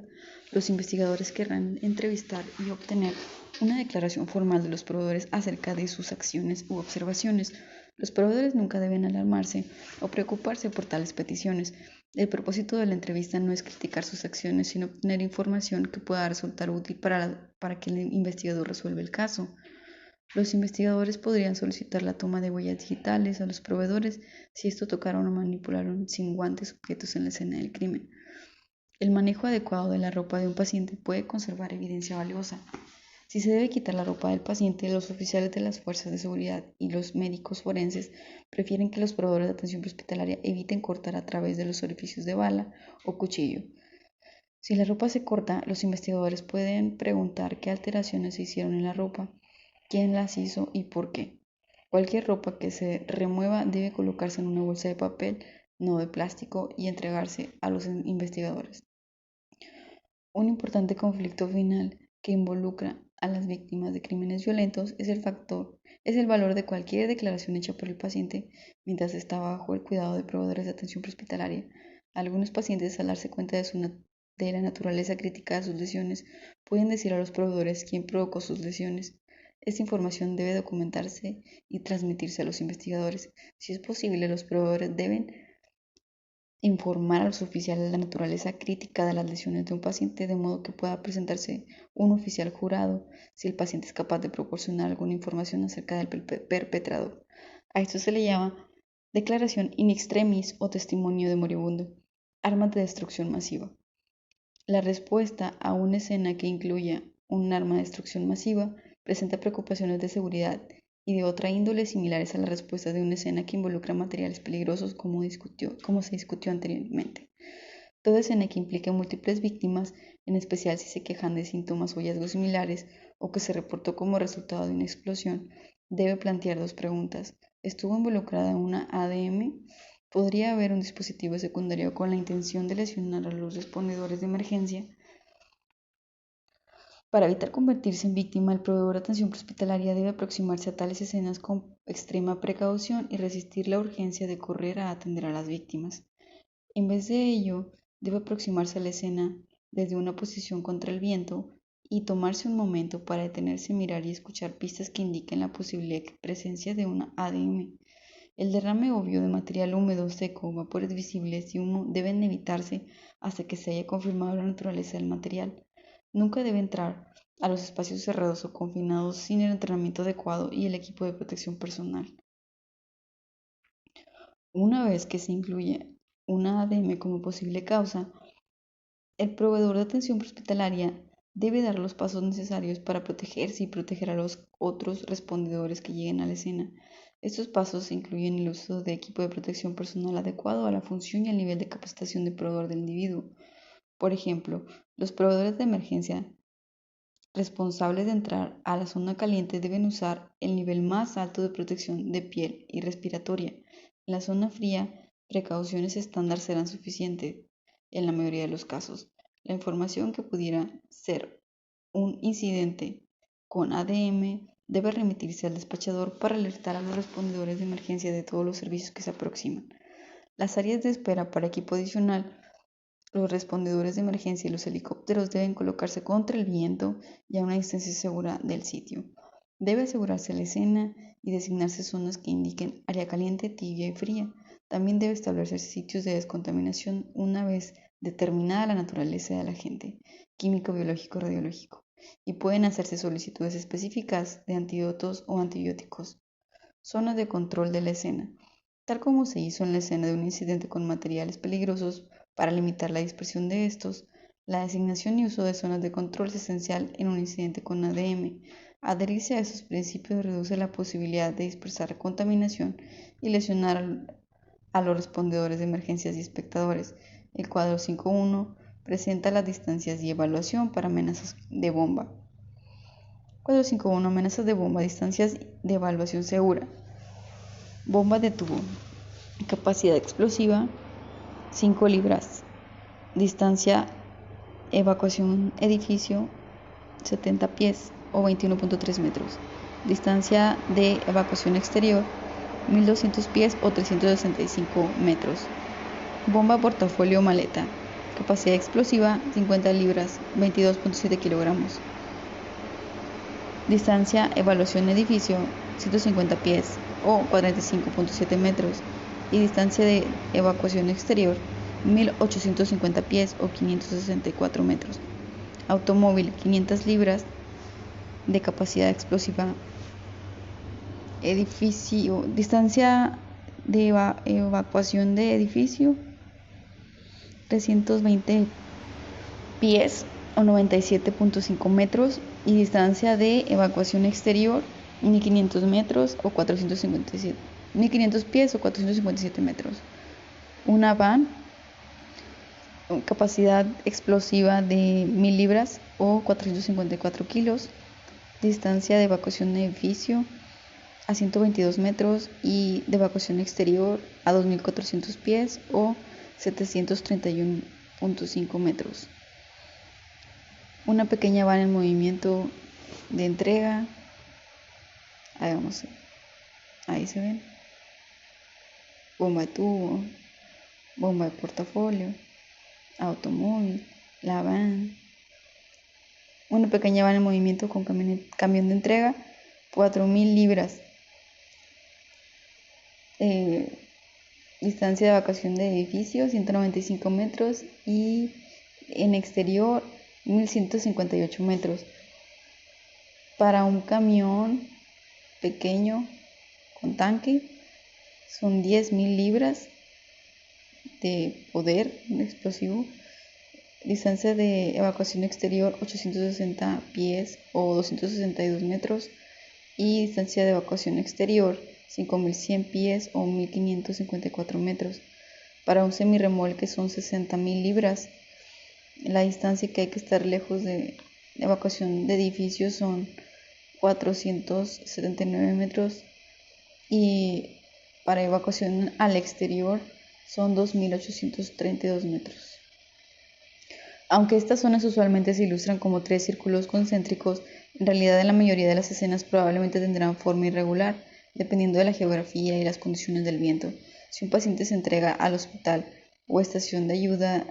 los investigadores querrán entrevistar y obtener una declaración formal de los proveedores acerca de sus acciones u observaciones. Los proveedores nunca deben alarmarse o preocuparse por tales peticiones. El propósito de la entrevista no es criticar sus acciones, sino obtener información que pueda resultar útil para que el investigador resuelva el caso. Los investigadores podrían solicitar la toma de huellas digitales a los proveedores si estos tocaron o manipularon sin guantes objetos en la escena del crimen. El manejo adecuado de la ropa de un paciente puede conservar evidencia valiosa. Si se debe quitar la ropa del paciente, los oficiales de las fuerzas de seguridad y los médicos forenses prefieren que los proveedores de atención prehospitalaria eviten cortar a través de los orificios de bala o cuchillo. Si la ropa se corta, los investigadores pueden preguntar qué alteraciones se hicieron en la ropa, quién las hizo y por qué. Cualquier ropa que se remueva debe colocarse en una bolsa de papel, no de plástico, y entregarse a los investigadores. Un importante conflicto final que involucra a las víctimas de crímenes violentos es el valor de cualquier declaración hecha por el paciente mientras está bajo el cuidado de proveedores de atención prehospitalaria. Algunos pacientes, al darse cuenta de la naturaleza crítica de sus lesiones, pueden decir a los proveedores quién provocó sus lesiones. Esta información debe documentarse y transmitirse a los investigadores. Si es posible, los proveedores deben informar a los oficiales la naturaleza crítica de las lesiones de un paciente de modo que pueda presentarse un oficial jurado si el paciente es capaz de proporcionar alguna información acerca del perpetrador. A esto se le llama declaración in extremis o testimonio de moribundo. Armas de destrucción masiva. La respuesta a una escena que incluya un arma de destrucción masiva presenta preocupaciones de seguridad y de otra índole similares a la respuesta de una escena que involucra materiales peligrosos como se discutió anteriormente. Toda escena que implique múltiples víctimas, en especial si se quejan de síntomas o hallazgos similares o que se reportó como resultado de una explosión, debe plantear dos preguntas. ¿Estuvo involucrada una ADM? ¿Podría haber un dispositivo secundario con la intención de lesionar a los respondedores de emergencia? Para evitar convertirse en víctima, el proveedor de atención prehospitalaria debe aproximarse a tales escenas con extrema precaución y resistir la urgencia de correr a atender a las víctimas. En vez de ello, debe aproximarse a la escena desde una posición contra el viento y tomarse un momento para detenerse, mirar y escuchar pistas que indiquen la posible presencia de una ADM. El derrame obvio de material húmedo, seco, vapores visibles y humo deben evitarse hasta que se haya confirmado la naturaleza del material. Nunca debe entrar a los espacios cerrados o confinados sin el entrenamiento adecuado y el equipo de protección personal. Una vez que se incluye una ADM como posible causa, el proveedor de atención prehospitalaria debe dar los pasos necesarios para protegerse y proteger a los otros respondedores que lleguen a la escena. Estos pasos incluyen el uso de equipo de protección personal adecuado a la función y al nivel de capacitación del proveedor del individuo. Por ejemplo, los proveedores de emergencia responsables de entrar a la zona caliente deben usar el nivel más alto de protección de piel y respiratoria. En la zona fría, precauciones estándar serán suficientes en la mayoría de los casos. La información que pudiera ser un incidente con ADM debe remitirse al despachador para alertar a los respondedores de emergencia de todos los servicios que se aproximan. Las áreas de espera para equipo adicional, los respondedores de emergencia y los helicópteros deben colocarse contra el viento y a una distancia segura del sitio. Debe asegurarse la escena y designarse zonas que indiquen área caliente, tibia y fría. También debe establecerse sitios de descontaminación una vez determinada la naturaleza del agente químico, biológico, radiológico, y pueden hacerse solicitudes específicas de antídotos o antibióticos. Zonas de control de la escena. Tal como se hizo en la escena de un incidente con materiales peligrosos, para limitar la dispersión de estos, la designación y uso de zonas de control es esencial en un incidente con ADM. Adherirse a estos principios reduce la posibilidad de dispersar contaminación y lesionar a los respondedores de emergencias y espectadores. El cuadro 5.1 presenta las distancias y evaluación para amenazas de bomba. Cuadro 5.1 amenazas de bomba, distancias de evaluación segura. Bomba de tubo. Capacidad explosiva 5 libras. Distancia evacuación edificio 70 pies o 21.3 metros. Distancia de evacuación exterior 1200 pies o 365 metros. Bomba portafolio maleta. Capacidad explosiva 50 libras, 22.7 kilogramos. Distancia evaluación edificio 150 pies o 45.7 metros. Y distancia de evacuación exterior 1850 pies o 564 metros. Automóvil 500 libras de capacidad explosiva. Edificio, distancia de evacuación de edificio 320 pies o 97.5 metros y distancia de evacuación exterior 1500 metros o 457 1500 pies o 457 metros. Una van, capacidad explosiva de 1000 libras o 454 kilos, distancia de evacuación de edificio a 122 metros y de evacuación exterior a 2400 pies o 731.5 metros. Una pequeña van en movimiento de entrega. Ahí se ven. Bomba de tubo, bomba de portafolio, automóvil, la van. Una pequeña van en movimiento con camión de entrega, 4000 libras. Distancia de evacuación de edificio, 195 metros y en exterior, 1158 metros. Para un camión pequeño con tanque, son 10.000 libras de poder explosivo. Distancia de evacuación exterior 860 pies o 262 metros y distancia de evacuación exterior 5.100 pies o 1.554 metros. Para un semirremolque son 60.000 libras. La distancia que hay que estar lejos de evacuación de edificios son 479 metros y para evacuación al exterior son 2.832 metros. Aunque estas zonas usualmente se ilustran como tres círculos concéntricos, en realidad en la mayoría de las escenas probablemente tendrán forma irregular, dependiendo de la geografía y las condiciones del viento. Si un paciente se entrega al hospital o estación de ayuda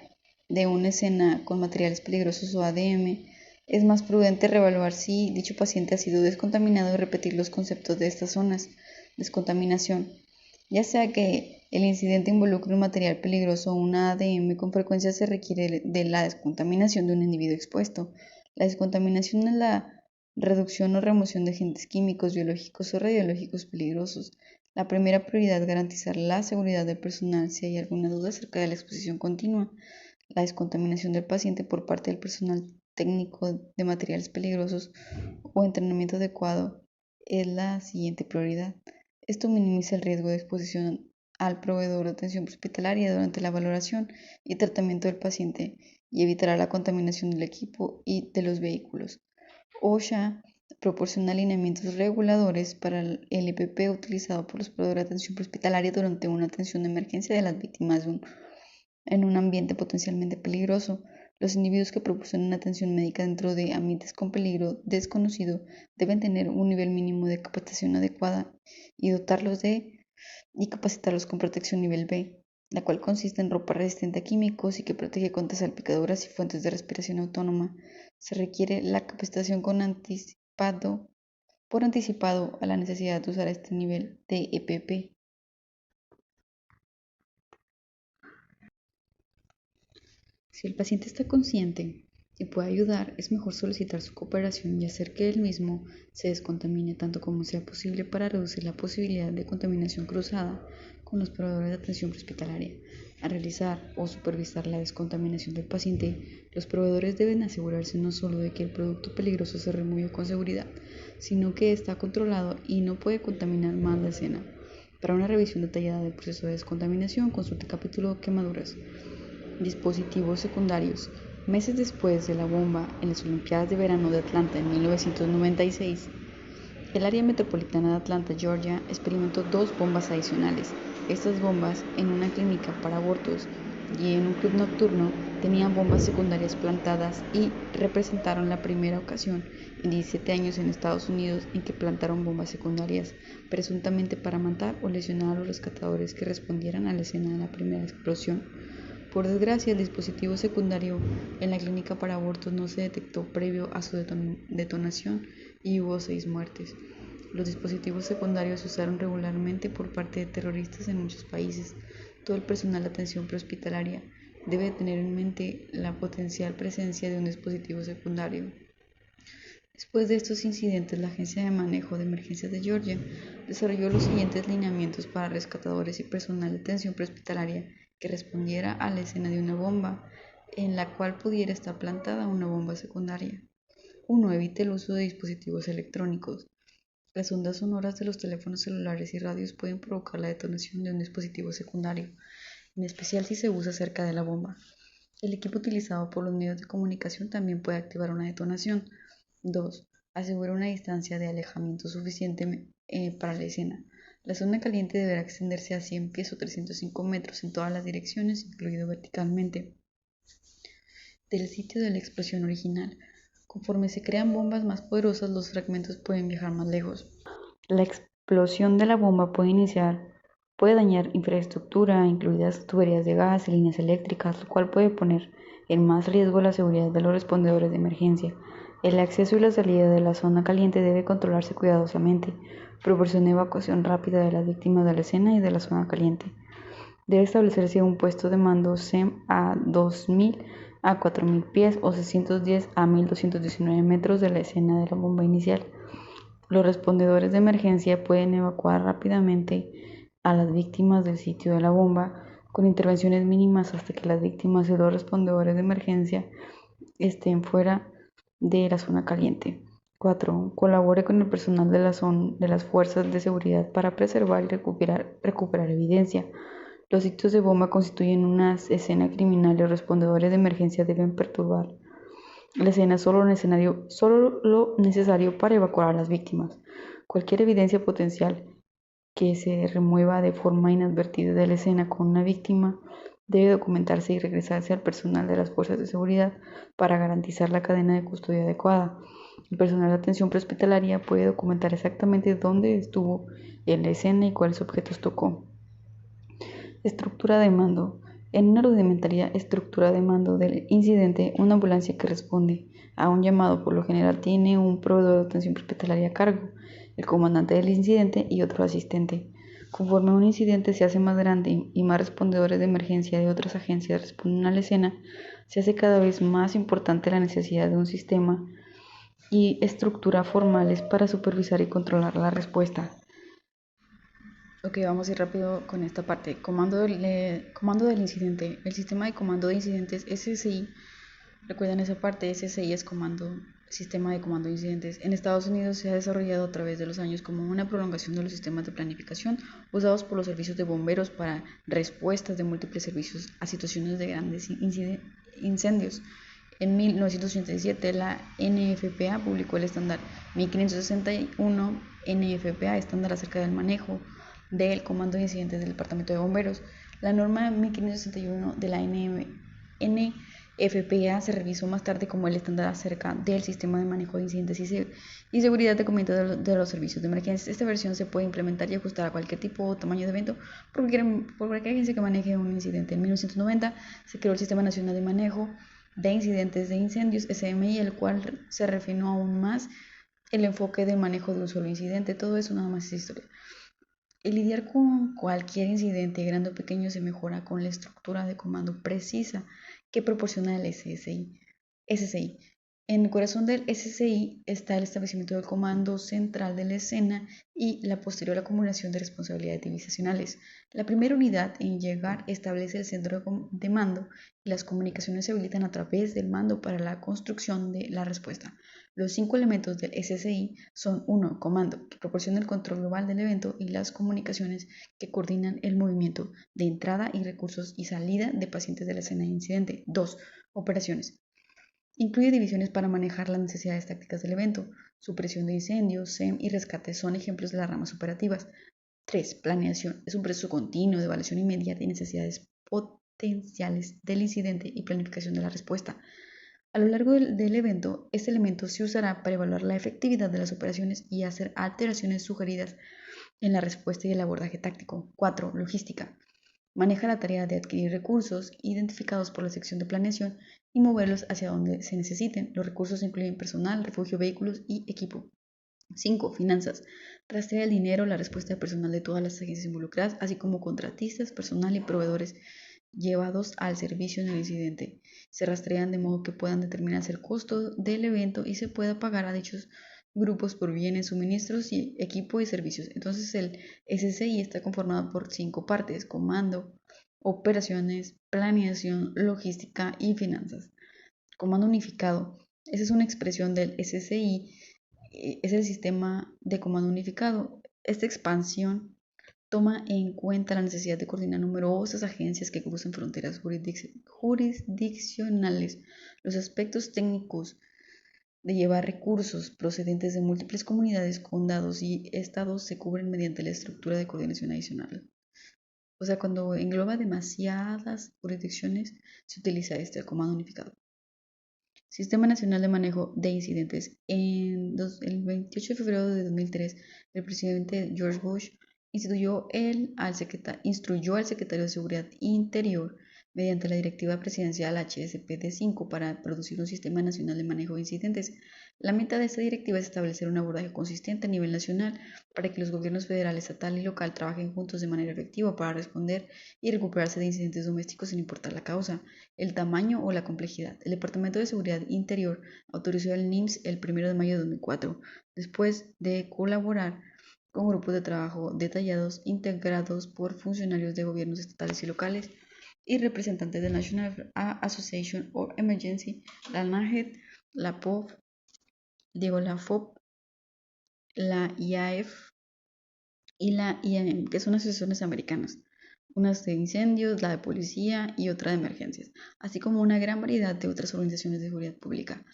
de una escena con materiales peligrosos o ADM, es más prudente reevaluar si dicho paciente ha sido descontaminado y repetir los conceptos de estas zonas. Descontaminación. Ya sea que el incidente involucre un material peligroso o una ADM, con frecuencia se requiere de la descontaminación de un individuo expuesto. La descontaminación es la reducción o remoción de agentes químicos, biológicos o radiológicos peligrosos. La primera prioridad es garantizar la seguridad del personal si hay alguna duda acerca de la exposición continua. La descontaminación del paciente por parte del personal técnico de materiales peligrosos o entrenamiento adecuado es la siguiente prioridad. Esto minimiza el riesgo de exposición al proveedor de atención hospitalaria durante la valoración y tratamiento del paciente y evitará la contaminación del equipo y de los vehículos. OSHA proporciona alineamientos reguladores para el EPP utilizado por los proveedores de atención hospitalaria durante una atención de emergencia de las víctimas en un ambiente potencialmente peligroso. Los individuos que proporcionan atención médica dentro de ambientes con peligro desconocido deben tener un nivel mínimo de capacitación adecuada y capacitarlos con protección nivel B, la cual consiste en ropa resistente a químicos y que protege contra salpicaduras y fuentes de respiración autónoma. Se requiere la capacitación por anticipado a la necesidad de usar este nivel de EPP. Si el paciente está consciente y puede ayudar, es mejor solicitar su cooperación y hacer que él mismo se descontamine tanto como sea posible para reducir la posibilidad de contaminación cruzada con los proveedores de atención hospitalaria. Al realizar o supervisar la descontaminación del paciente, los proveedores deben asegurarse no solo de que el producto peligroso se removió con seguridad, sino que está controlado y no puede contaminar más la escena. Para una revisión detallada del proceso de descontaminación, consulte capítulo quemaduras. Dispositivos secundarios. Meses después de la bomba en las Olimpiadas de Verano de Atlanta en 1996, el área metropolitana de Atlanta, Georgia, experimentó dos bombas adicionales. Estas bombas, en una clínica para abortos y en un club nocturno, tenían bombas secundarias plantadas y representaron la primera ocasión en 17 años en Estados Unidos en que plantaron bombas secundarias, presuntamente para matar o lesionar a los rescatadores que respondieran a la escena de la primera explosión. Por desgracia, el dispositivo secundario en la clínica para abortos no se detectó previo a su detonación y hubo 6 muertes. Los dispositivos secundarios se usaron regularmente por parte de terroristas en muchos países. Todo el personal de atención prehospitalaria debe tener en mente la potencial presencia de un dispositivo secundario. Después de estos incidentes, la Agencia de Manejo de Emergencias de Georgia desarrolló los siguientes lineamientos para rescatadores y personal de atención prehospitalaria que respondiera a la escena de una bomba en la cual pudiera estar plantada una bomba secundaria. 1. Evite el uso de dispositivos electrónicos. Las ondas sonoras de los teléfonos celulares y radios pueden provocar la detonación de un dispositivo secundario, en especial si se usa cerca de la bomba. El equipo utilizado por los medios de comunicación también puede activar una detonación. 2. Asegura una distancia de alejamiento suficiente para la escena. La zona caliente deberá extenderse a 100 pies o 305 metros en todas las direcciones, incluido verticalmente, del sitio de la explosión original. Conforme se crean bombas más poderosas, los fragmentos pueden viajar más lejos. La explosión de la bomba puede dañar infraestructura, incluidas tuberías de gas y líneas eléctricas, lo cual puede poner en más riesgo la seguridad de los respondedores de emergencia. El acceso y la salida de la zona caliente debe controlarse cuidadosamente. Proporciona evacuación rápida de las víctimas de la escena y de la zona caliente. Debe establecerse un puesto de mando SEM a 2.000 a 4.000 pies o 610 a 1.219 metros de la escena de la bomba inicial. Los respondedores de emergencia pueden evacuar rápidamente a las víctimas del sitio de la bomba con intervenciones mínimas hasta que las víctimas y los respondedores de emergencia estén fuera de la zona caliente. 4. Colabore con el personal de las fuerzas de seguridad para preservar y recuperar evidencia. Los sitios de bomba constituyen una escena criminal y los respondedores de emergencia deben perturbar la escena solo lo necesario para evacuar a las víctimas. Cualquier evidencia potencial que se remueva de forma inadvertida de la escena con una víctima debe documentarse y regresarse al personal de las fuerzas de seguridad para garantizar la cadena de custodia adecuada. El personal de atención prehospitalaria puede documentar exactamente dónde estuvo en la escena y cuáles objetos tocó. Estructura de mando. En una rudimentaria estructura de mando del incidente, una ambulancia que responde a un llamado por lo general tiene un proveedor de atención prehospitalaria a cargo, el comandante del incidente y otro asistente. Conforme un incidente se hace más grande y más respondedores de emergencia de otras agencias responden a la escena, se hace cada vez más importante la necesidad de un sistema y estructura formales para supervisar y controlar la respuesta. Ok, vamos a ir rápido con esta parte. Comando del incidente. El sistema de comando de incidentes SSI, recuerden esa parte, SSI es sistema de comando de incidentes. En Estados Unidos se ha desarrollado a través de los años como una prolongación de los sistemas de planificación usados por los servicios de bomberos para respuestas de múltiples servicios a situaciones de grandes incendios. En 1987, la NFPA publicó el estándar 1561 NFPA, estándar acerca del manejo del Comando de Incidentes del Departamento de Bomberos. La norma 1561 de la NFPA se revisó más tarde como el estándar acerca del sistema de manejo de incidentes y seguridad de comienzo de los servicios de emergencia. Esta versión se puede implementar y ajustar a cualquier tipo o tamaño de evento por cualquier agencia que maneje un incidente. En 1990 se creó el Sistema Nacional de Manejo de Incidentes de Incendios, SMI, el cual se refinó aún más el enfoque del manejo de un solo incidente. Todo eso nada más es historia. El lidiar con cualquier incidente, grande o pequeño, se mejora con la estructura de comando precisa que proporciona el SSI. En el corazón del SSI está el establecimiento del comando central de la escena y la posterior acumulación de responsabilidades divisionales. La primera unidad en llegar establece el centro de mando y las comunicaciones se habilitan a través del mando para la construcción de la respuesta. Los 5 elementos del SSI son 1. Comando, que proporciona el control global del evento y las comunicaciones que coordinan el movimiento de entrada y recursos y salida de pacientes de la escena de incidente. 2. Operaciones. Incluye divisiones para manejar las necesidades tácticas del evento. Supresión de incendios, SEM y rescate son ejemplos de las ramas operativas. 3. Planeación. Es un proceso continuo de evaluación inmediata y necesidades potenciales del incidente y planificación de la respuesta. A lo largo del evento, este elemento se usará para evaluar la efectividad de las operaciones y hacer alteraciones sugeridas en la respuesta y el abordaje táctico. 4. Logística. Maneja la tarea de adquirir recursos identificados por la sección de planeación y moverlos hacia donde se necesiten. Los recursos incluyen personal, refugio, vehículos y equipo. 5. Finanzas. Rastrea el dinero, la respuesta de personal de todas las agencias involucradas, así como contratistas, personal y proveedores llevados al servicio en el incidente. Se rastrean de modo que puedan determinarse el costo del evento y se pueda pagar a dichos grupos por bienes, suministros y equipo y servicios. Entonces el SSI está conformado por 5 partes: comando, operaciones, planeación, logística y finanzas. Comando unificado. Esa es una expresión del SSI, es el sistema de comando unificado. Esta expansión toma en cuenta la necesidad de coordinar numerosas agencias que cruzan fronteras jurisdiccionales. Los aspectos técnicos de llevar recursos procedentes de múltiples comunidades, condados y estados se cubren mediante la estructura de coordinación adicional. O sea, cuando engloba demasiadas jurisdicciones, se utiliza el comando unificado. Sistema Nacional de Manejo de Incidentes. El 28 de febrero de 2003, el presidente George Bush instruyó al secretario de Seguridad Interior mediante la Directiva Presidencial HSPD-5 para producir un Sistema Nacional de Manejo de Incidentes. La meta de esta directiva es establecer un abordaje consistente a nivel nacional para que los gobiernos federal, estatal y local trabajen juntos de manera efectiva para responder y recuperarse de incidentes domésticos sin importar la causa, el tamaño o la complejidad. El Departamento de Seguridad Interior autorizó al NIMS el 1 de mayo de 2004, después de colaborar con grupos de trabajo detallados integrados por funcionarios de gobiernos estatales y locales y representantes de la National Association of Emergency, la NAHED, la POV Diego, la FOP, la IAF y la IAM, que son asociaciones americanas, unas de incendios, la de policía y otra de emergencias, así como una gran variedad de otras organizaciones de seguridad pública.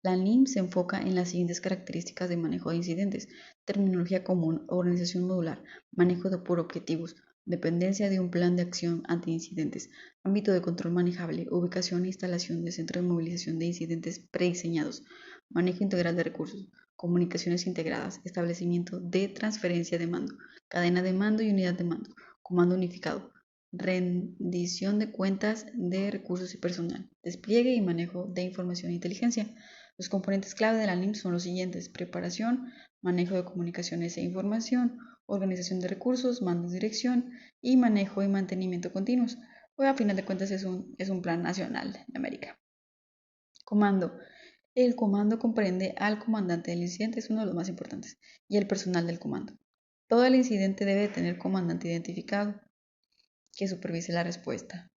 La NIM se enfoca en las siguientes características de manejo de incidentes: terminología común, organización modular, manejo por objetivos, dependencia de un plan de acción ante incidentes, ámbito de control manejable, ubicación e instalación de centros de movilización de incidentes prediseñados, manejo integral de recursos, comunicaciones integradas, establecimiento de transferencia de mando, cadena de mando y unidad de mando, comando unificado, rendición de cuentas de recursos y personal, despliegue y manejo de información e inteligencia. Los componentes clave de la NIM son los siguientes: preparación, manejo de comunicaciones e información, organización de recursos, mando de dirección y manejo y mantenimiento continuos. Pues a final de cuentas es un plan nacional de América. Comando. El comando comprende al comandante del incidente, es uno de los más importantes, y el personal del comando. Todo el incidente debe tener comandante identificado que supervise la respuesta.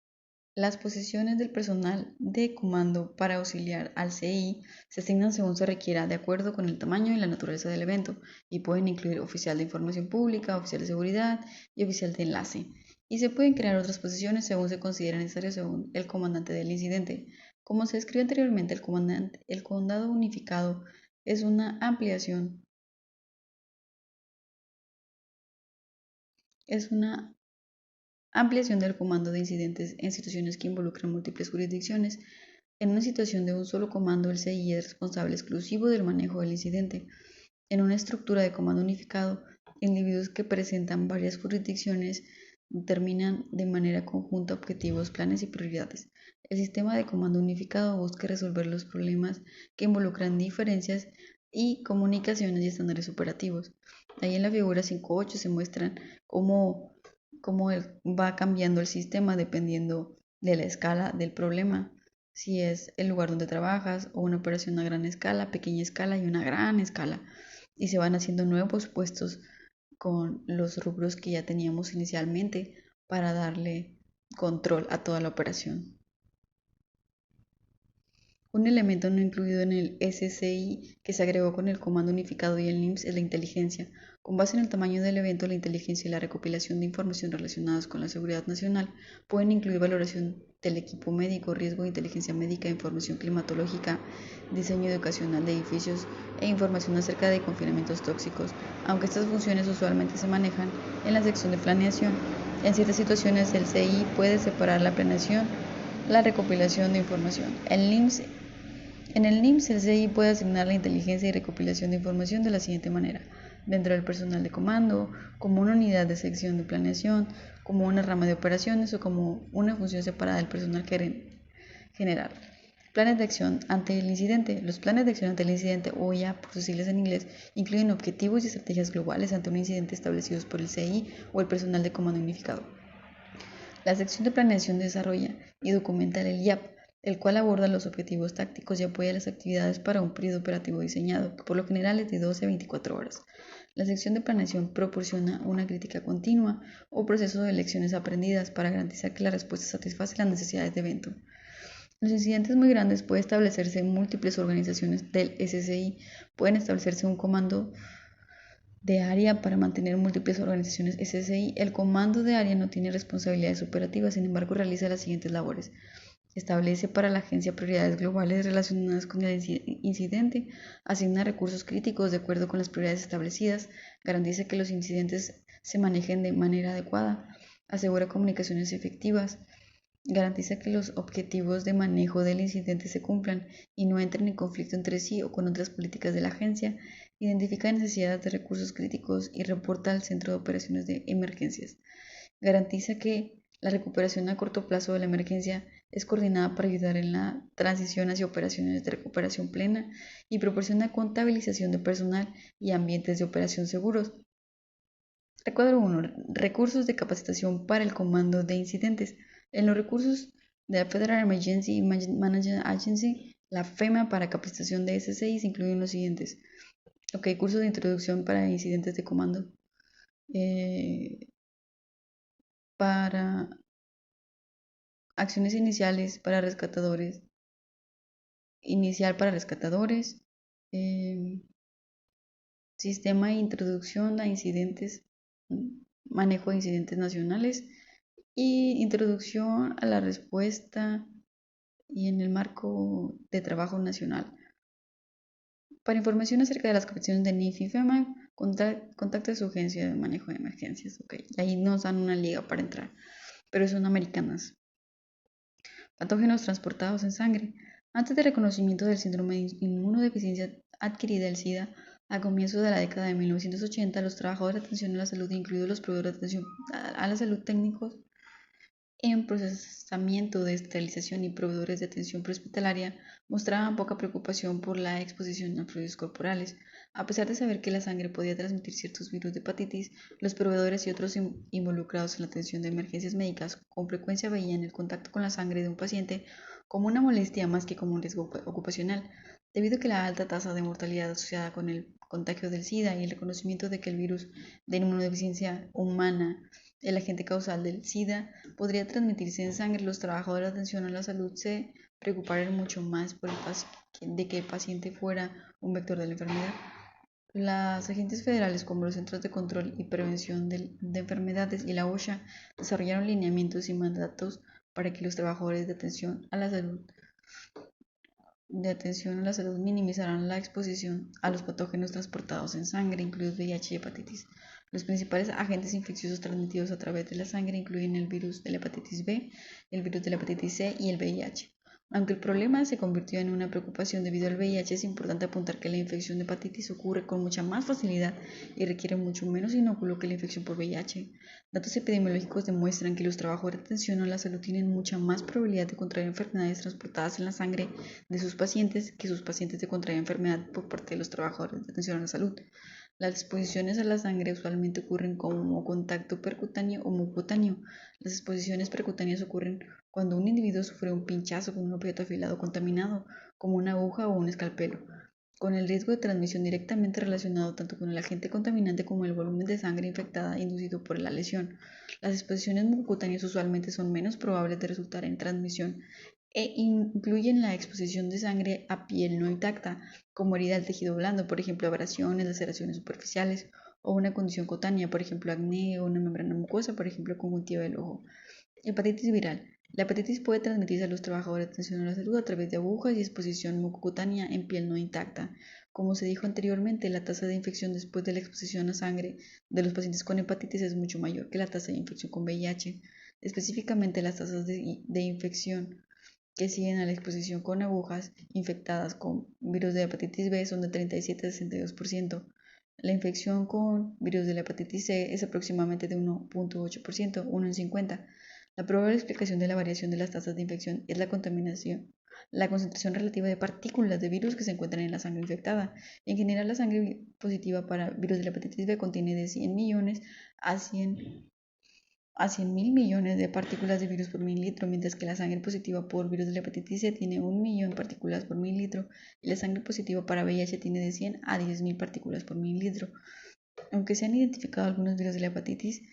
Las posiciones del personal de comando para auxiliar al CI se asignan según se requiera de acuerdo con el tamaño y la naturaleza del evento y pueden incluir oficial de información pública, oficial de seguridad y oficial de enlace. Y se pueden crear otras posiciones según se considere necesario según el comandante del incidente. Como se describió anteriormente, el condado unificado es una ampliación, es una ampliación del comando de incidentes en situaciones que involucran múltiples jurisdicciones. En una situación de un solo comando, el CI es responsable exclusivo del manejo del incidente. En una estructura de comando unificado, individuos que presentan varias jurisdicciones determinan de manera conjunta objetivos, planes y prioridades. El sistema de comando unificado busca resolver los problemas que involucran diferencias y comunicaciones y estándares operativos. Ahí en la figura 5.8 se muestran cómo va cambiando el sistema dependiendo de la escala del problema. Si es el lugar donde trabajas o una operación a gran escala, pequeña escala y una gran escala. Y se van haciendo nuevos puestos con los rubros que ya teníamos inicialmente para darle control a toda la operación. Un elemento no incluido en el SCI que se agregó con el comando unificado y el NIMS es la inteligencia. Con base en el tamaño del evento, la inteligencia y la recopilación de información relacionadas con la seguridad nacional pueden incluir valoración del equipo médico, riesgo de inteligencia médica, información climatológica, diseño educacional de edificios e información acerca de confinamientos tóxicos, aunque estas funciones usualmente se manejan en la sección de planeación. En ciertas situaciones, el CI puede separar la planeación, la recopilación de información. En el NIMS, el CI puede asignar la inteligencia y recopilación de información de la siguiente manera: dentro del personal de comando, como una unidad de sección de planeación, como una rama de operaciones o como una función separada del personal general. Planes de acción ante el incidente. Los planes de acción ante el incidente, o ya por sus siglas en inglés, incluyen objetivos y estrategias globales ante un incidente establecidos por el CI o el personal de comando unificado. La sección de planeación desarrolla y documenta el IAP, el cual aborda los objetivos tácticos y apoya las actividades para un periodo operativo diseñado, que por lo general es de 12 a 24 horas. La sección de planeación proporciona una crítica continua o proceso de lecciones aprendidas para garantizar que la respuesta satisface las necesidades de evento. Los incidentes muy grandes pueden establecerse en múltiples organizaciones del SCI, pueden establecerse un comando de área para mantener múltiples organizaciones SCI. El comando de área no tiene responsabilidades operativas, sin embargo realiza las siguientes labores: establece para la agencia prioridades globales relacionadas con el incidente, asigna recursos críticos de acuerdo con las prioridades establecidas, garantiza que los incidentes se manejen de manera adecuada, asegura comunicaciones efectivas, garantiza que los objetivos de manejo del incidente se cumplan y no entren en conflicto entre sí o con otras políticas de la agencia, identifica necesidades de recursos críticos y reporta al Centro de Operaciones de Emergencias. Garantiza que la recuperación a corto plazo de la emergencia es coordinada para ayudar en la transición hacia operaciones de recuperación plena y proporciona contabilización de personal y ambientes de operación seguros. Recuadro 1. Recursos de capacitación para el comando de incidentes. En los recursos de la Federal Emergency Management Agency, la FEMA, para capacitación de SCI se incluyen los siguientes. Cursos de introducción para incidentes de comando. Para acciones iniciales para rescatadores. Inicial para rescatadores. eh, sistema de introducción a incidentes, manejo de incidentes nacionales y introducción a la respuesta y en el marco de trabajo nacional. Para información acerca de las competiciones de NIF y FEMA, contacte su agencia de manejo de emergencias. Okay. Ahí nos dan una liga para entrar, pero son americanas. Patógenos transportados en sangre. Antes del reconocimiento del síndrome de inmunodeficiencia adquirida del SIDA, a comienzos de la década de 1980, los trabajadores de atención a la salud, incluidos los proveedores de atención a la salud técnicos en procesamiento de esterilización y proveedores de atención prehospitalaria, mostraban poca preocupación por la exposición a fluidos corporales. A pesar de saber que la sangre podía transmitir ciertos virus de hepatitis, los proveedores y otros involucrados en la atención de emergencias médicas con frecuencia veían el contacto con la sangre de un paciente como una molestia más que como un riesgo ocupacional, debido a que la alta tasa de mortalidad asociada con el contagio del SIDA y el reconocimiento de que el virus de inmunodeficiencia humana, el agente causal del SIDA, podría transmitirse en sangre. Los trabajadores de atención a la salud se preocuparon mucho más por de que el paciente fuera un vector de la enfermedad. Las agentes federales como los Centros de Control y Prevención de Enfermedades y la OSHA desarrollaron lineamientos y mandatos para que los trabajadores de atención a la salud minimizaran la exposición a los patógenos transportados en sangre, incluidos VIH y hepatitis. Los principales agentes infecciosos transmitidos a través de la sangre incluyen el virus de la hepatitis B, el virus de la hepatitis C y el VIH. Aunque el problema se convirtió en una preocupación debido al VIH, es importante apuntar que la infección de hepatitis ocurre con mucha más facilidad y requiere mucho menos inóculo que la infección por VIH. Datos epidemiológicos demuestran que los trabajadores de atención a la salud tienen mucha más probabilidad de contraer enfermedades transportadas en la sangre de sus pacientes que sus pacientes de contraer enfermedad por parte de los trabajadores de atención a la salud. Las exposiciones a la sangre usualmente ocurren como contacto percutáneo o mucocutáneo. Las exposiciones percutáneas ocurren cuando un individuo sufre un pinchazo con un objeto afilado contaminado, como una aguja o un escalpelo, con el riesgo de transmisión directamente relacionado tanto con el agente contaminante como el volumen de sangre infectada inducido por la lesión. Las exposiciones mucocutáneas usualmente son menos probables de resultar en transmisión e incluyen la exposición de sangre a piel no intacta, como herida del tejido blando, por ejemplo, abrasiones, laceraciones superficiales, o una condición cutánea, por ejemplo, acné, o una membrana mucosa, por ejemplo, conjuntiva del ojo. Hepatitis viral. La hepatitis puede transmitirse a los trabajadores de atención a la salud a través de agujas y exposición mucocutánea en piel no intacta. Como se dijo anteriormente, la tasa de infección después de la exposición a sangre de los pacientes con hepatitis es mucho mayor que la tasa de infección con VIH. Específicamente, las tasas de infección que siguen a la exposición con agujas infectadas con virus de hepatitis B son de 37 a 62%. La infección con virus de la hepatitis C es aproximadamente de 1.8%, 1 en 50. La probable explicación de la variación de las tasas de infección es la contaminación, la concentración relativa de partículas de virus que se encuentran en la sangre infectada. En general, la sangre positiva para virus de la hepatitis B contiene de 100 millones a 100.000 millones de partículas de virus por mililitro, mientras que la sangre positiva por virus de la hepatitis C tiene 1 millón de partículas por mililitro y la sangre positiva para VIH tiene de 100 a 10.000 partículas por mililitro. Aunque se han identificado algunos virus de la hepatitis,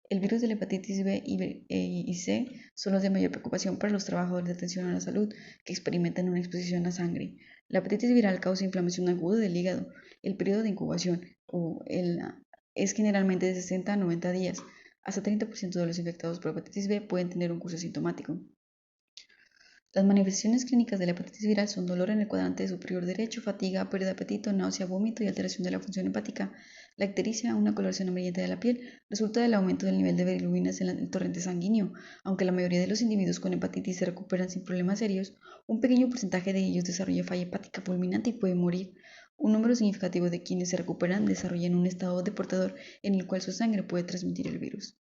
el virus de la hepatitis B y C son los de mayor preocupación para los trabajadores de atención a la salud que experimentan una exposición a sangre. La hepatitis viral causa inflamación aguda del hígado. El periodo de incubación es generalmente de 60 a 90 días. Hasta 30% de los infectados por hepatitis B pueden tener un curso asintomático. Las manifestaciones clínicas de la hepatitis viral son dolor en el cuadrante superior derecho, fatiga, pérdida de apetito, náusea, vómito y alteración de la función hepática. La ictericia, una coloración amarillenta de la piel, resulta del aumento del nivel de bilirubinas en el torrente sanguíneo. Aunque la mayoría de los individuos con hepatitis se recuperan sin problemas serios, un pequeño porcentaje de ellos desarrolla falla hepática fulminante y puede morir. Un número significativo de quienes se recuperan desarrollan un estado de portador en el cual su sangre puede transmitir el virus.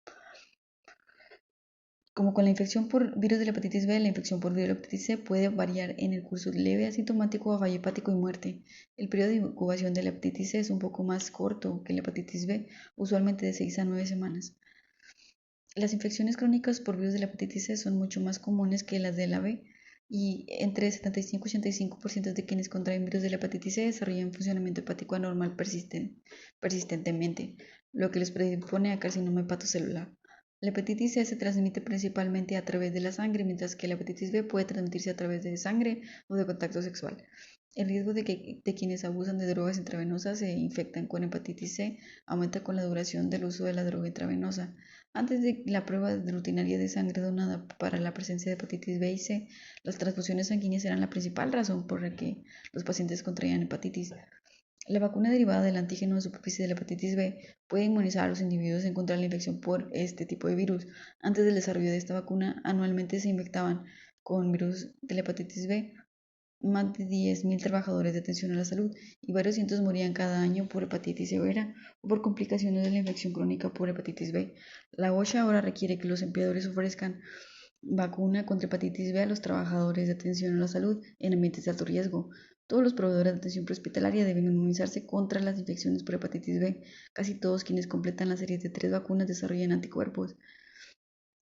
Como con la infección por virus de la hepatitis B, la infección por virus de la hepatitis C puede variar en el curso leve asintomático a fallo hepático y muerte. El periodo de incubación de la hepatitis C es un poco más corto que la hepatitis B, usualmente de 6 a 9 semanas. Las infecciones crónicas por virus de la hepatitis C son mucho más comunes que las de la B y entre 75 y 85% de quienes contraen virus de la hepatitis C desarrollan funcionamiento hepático anormal persistentemente, lo que les predispone a carcinoma hepatocelular. La hepatitis C se transmite principalmente a través de la sangre, mientras que la hepatitis B puede transmitirse a través de sangre o de contacto sexual. El riesgo de quienes abusan de drogas intravenosas se infectan con hepatitis C aumenta con la duración del uso de la droga intravenosa. Antes de la prueba rutinaria de sangre donada para la presencia de hepatitis B y C, las transfusiones sanguíneas eran la principal razón por la que los pacientes contraían hepatitis. La vacuna derivada del antígeno de superficie de la hepatitis B puede inmunizar a los individuos en contra de la infección por este tipo de virus. Antes del desarrollo de esta vacuna, anualmente se infectaban con virus de la hepatitis B más de 10.000 trabajadores de atención a la salud y varios cientos morían cada año por hepatitis severa o por complicaciones de la infección crónica por hepatitis B. La OSHA ahora requiere que los empleadores ofrezcan vacuna contra hepatitis B a los trabajadores de atención a la salud en ambientes de alto riesgo. Todos los proveedores de atención prehospitalaria deben inmunizarse contra las infecciones por hepatitis B. Casi todos quienes completan la serie de 3 vacunas desarrollan anticuerpos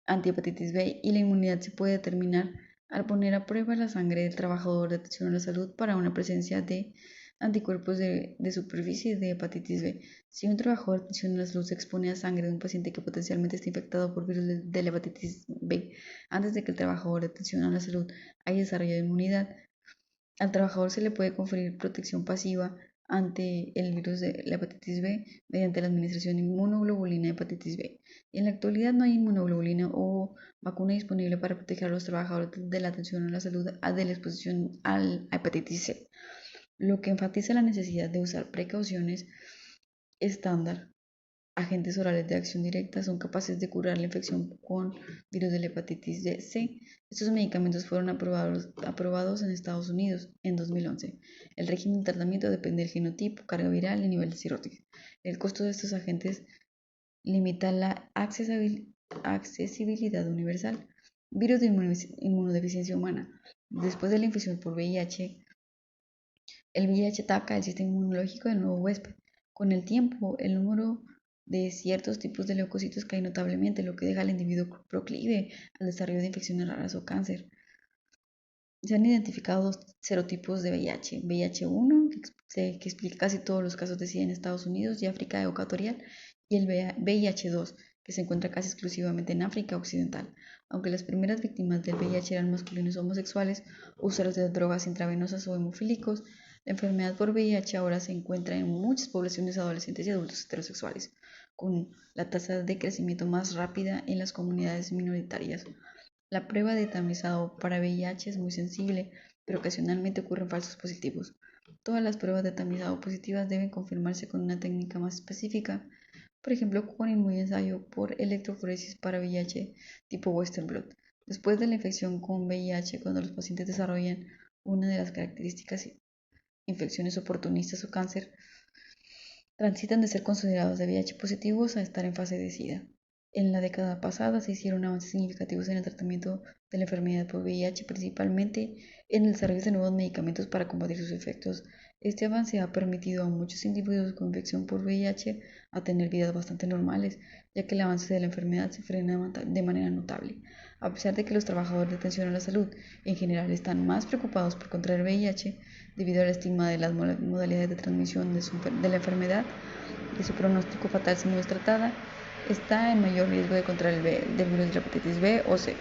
antihepatitis B y la inmunidad se puede determinar al poner a prueba la sangre del trabajador de atención a la salud para una presencia de anticuerpos de superficie de hepatitis B. Si un trabajador de atención a la salud se expone a sangre de un paciente que potencialmente está infectado por virus de la hepatitis B antes de que el trabajador de atención a la salud haya desarrollado inmunidad, al trabajador se le puede conferir protección pasiva ante el virus de la hepatitis B mediante la administración de inmunoglobulina de hepatitis B. En la actualidad no hay inmunoglobulina o vacuna disponible para proteger a los trabajadores de la atención a la salud de la exposición a la hepatitis C, lo que enfatiza la necesidad de usar precauciones estándar. Agentes orales de acción directa son capaces de curar la infección con virus de la hepatitis C. Estos medicamentos fueron aprobados en Estados Unidos en 2011. El régimen de tratamiento depende del genotipo, carga viral y nivel de cirrosis. El costo de estos agentes limita la accesibilidad universal. Virus de inmunodeficiencia humana. Después de la infección por VIH, el VIH ataca el sistema inmunológico del nuevo huésped. Con el tiempo, el número de ciertos tipos de leucocitos cae notablemente, lo que deja al individuo proclive al desarrollo de infecciones raras o cáncer. Se han identificado dos serotipos de VIH, VIH-1, que explica casi todos los casos de SIDA en Estados Unidos y África Ecuatorial, y el VIH-2, que se encuentra casi exclusivamente en África Occidental. Aunque las primeras víctimas del VIH eran masculinos homosexuales, usuarios de drogas intravenosas o hemofílicos, la enfermedad por VIH ahora se encuentra en muchas poblaciones adolescentes y adultos heterosexuales, con la tasa de crecimiento más rápida en las comunidades minoritarias. La prueba de tamizado para VIH es muy sensible, pero ocasionalmente ocurren falsos positivos. Todas las pruebas de tamizado positivas deben confirmarse con una técnica más específica, por ejemplo con ensayo por electroforesis para VIH tipo Western blot. Después de la infección con VIH, cuando los pacientes desarrollan una de las características infecciones oportunistas o cáncer, transitan de ser considerados de VIH positivos a estar en fase de SIDA. En la década pasada se hicieron avances significativos en el tratamiento de la enfermedad por VIH, principalmente en el desarrollo de nuevos medicamentos para combatir sus efectos. Este avance ha permitido a muchos individuos con infección por VIH a tener vidas bastante normales, ya que el avance de la enfermedad se frena de manera notable. A pesar de que los trabajadores de atención a la salud en general están más preocupados por contraer VIH debido al estigma de las modalidades de transmisión de la enfermedad y su pronóstico fatal si no es tratada, está en mayor riesgo de contraer del virus de la hepatitis B o C.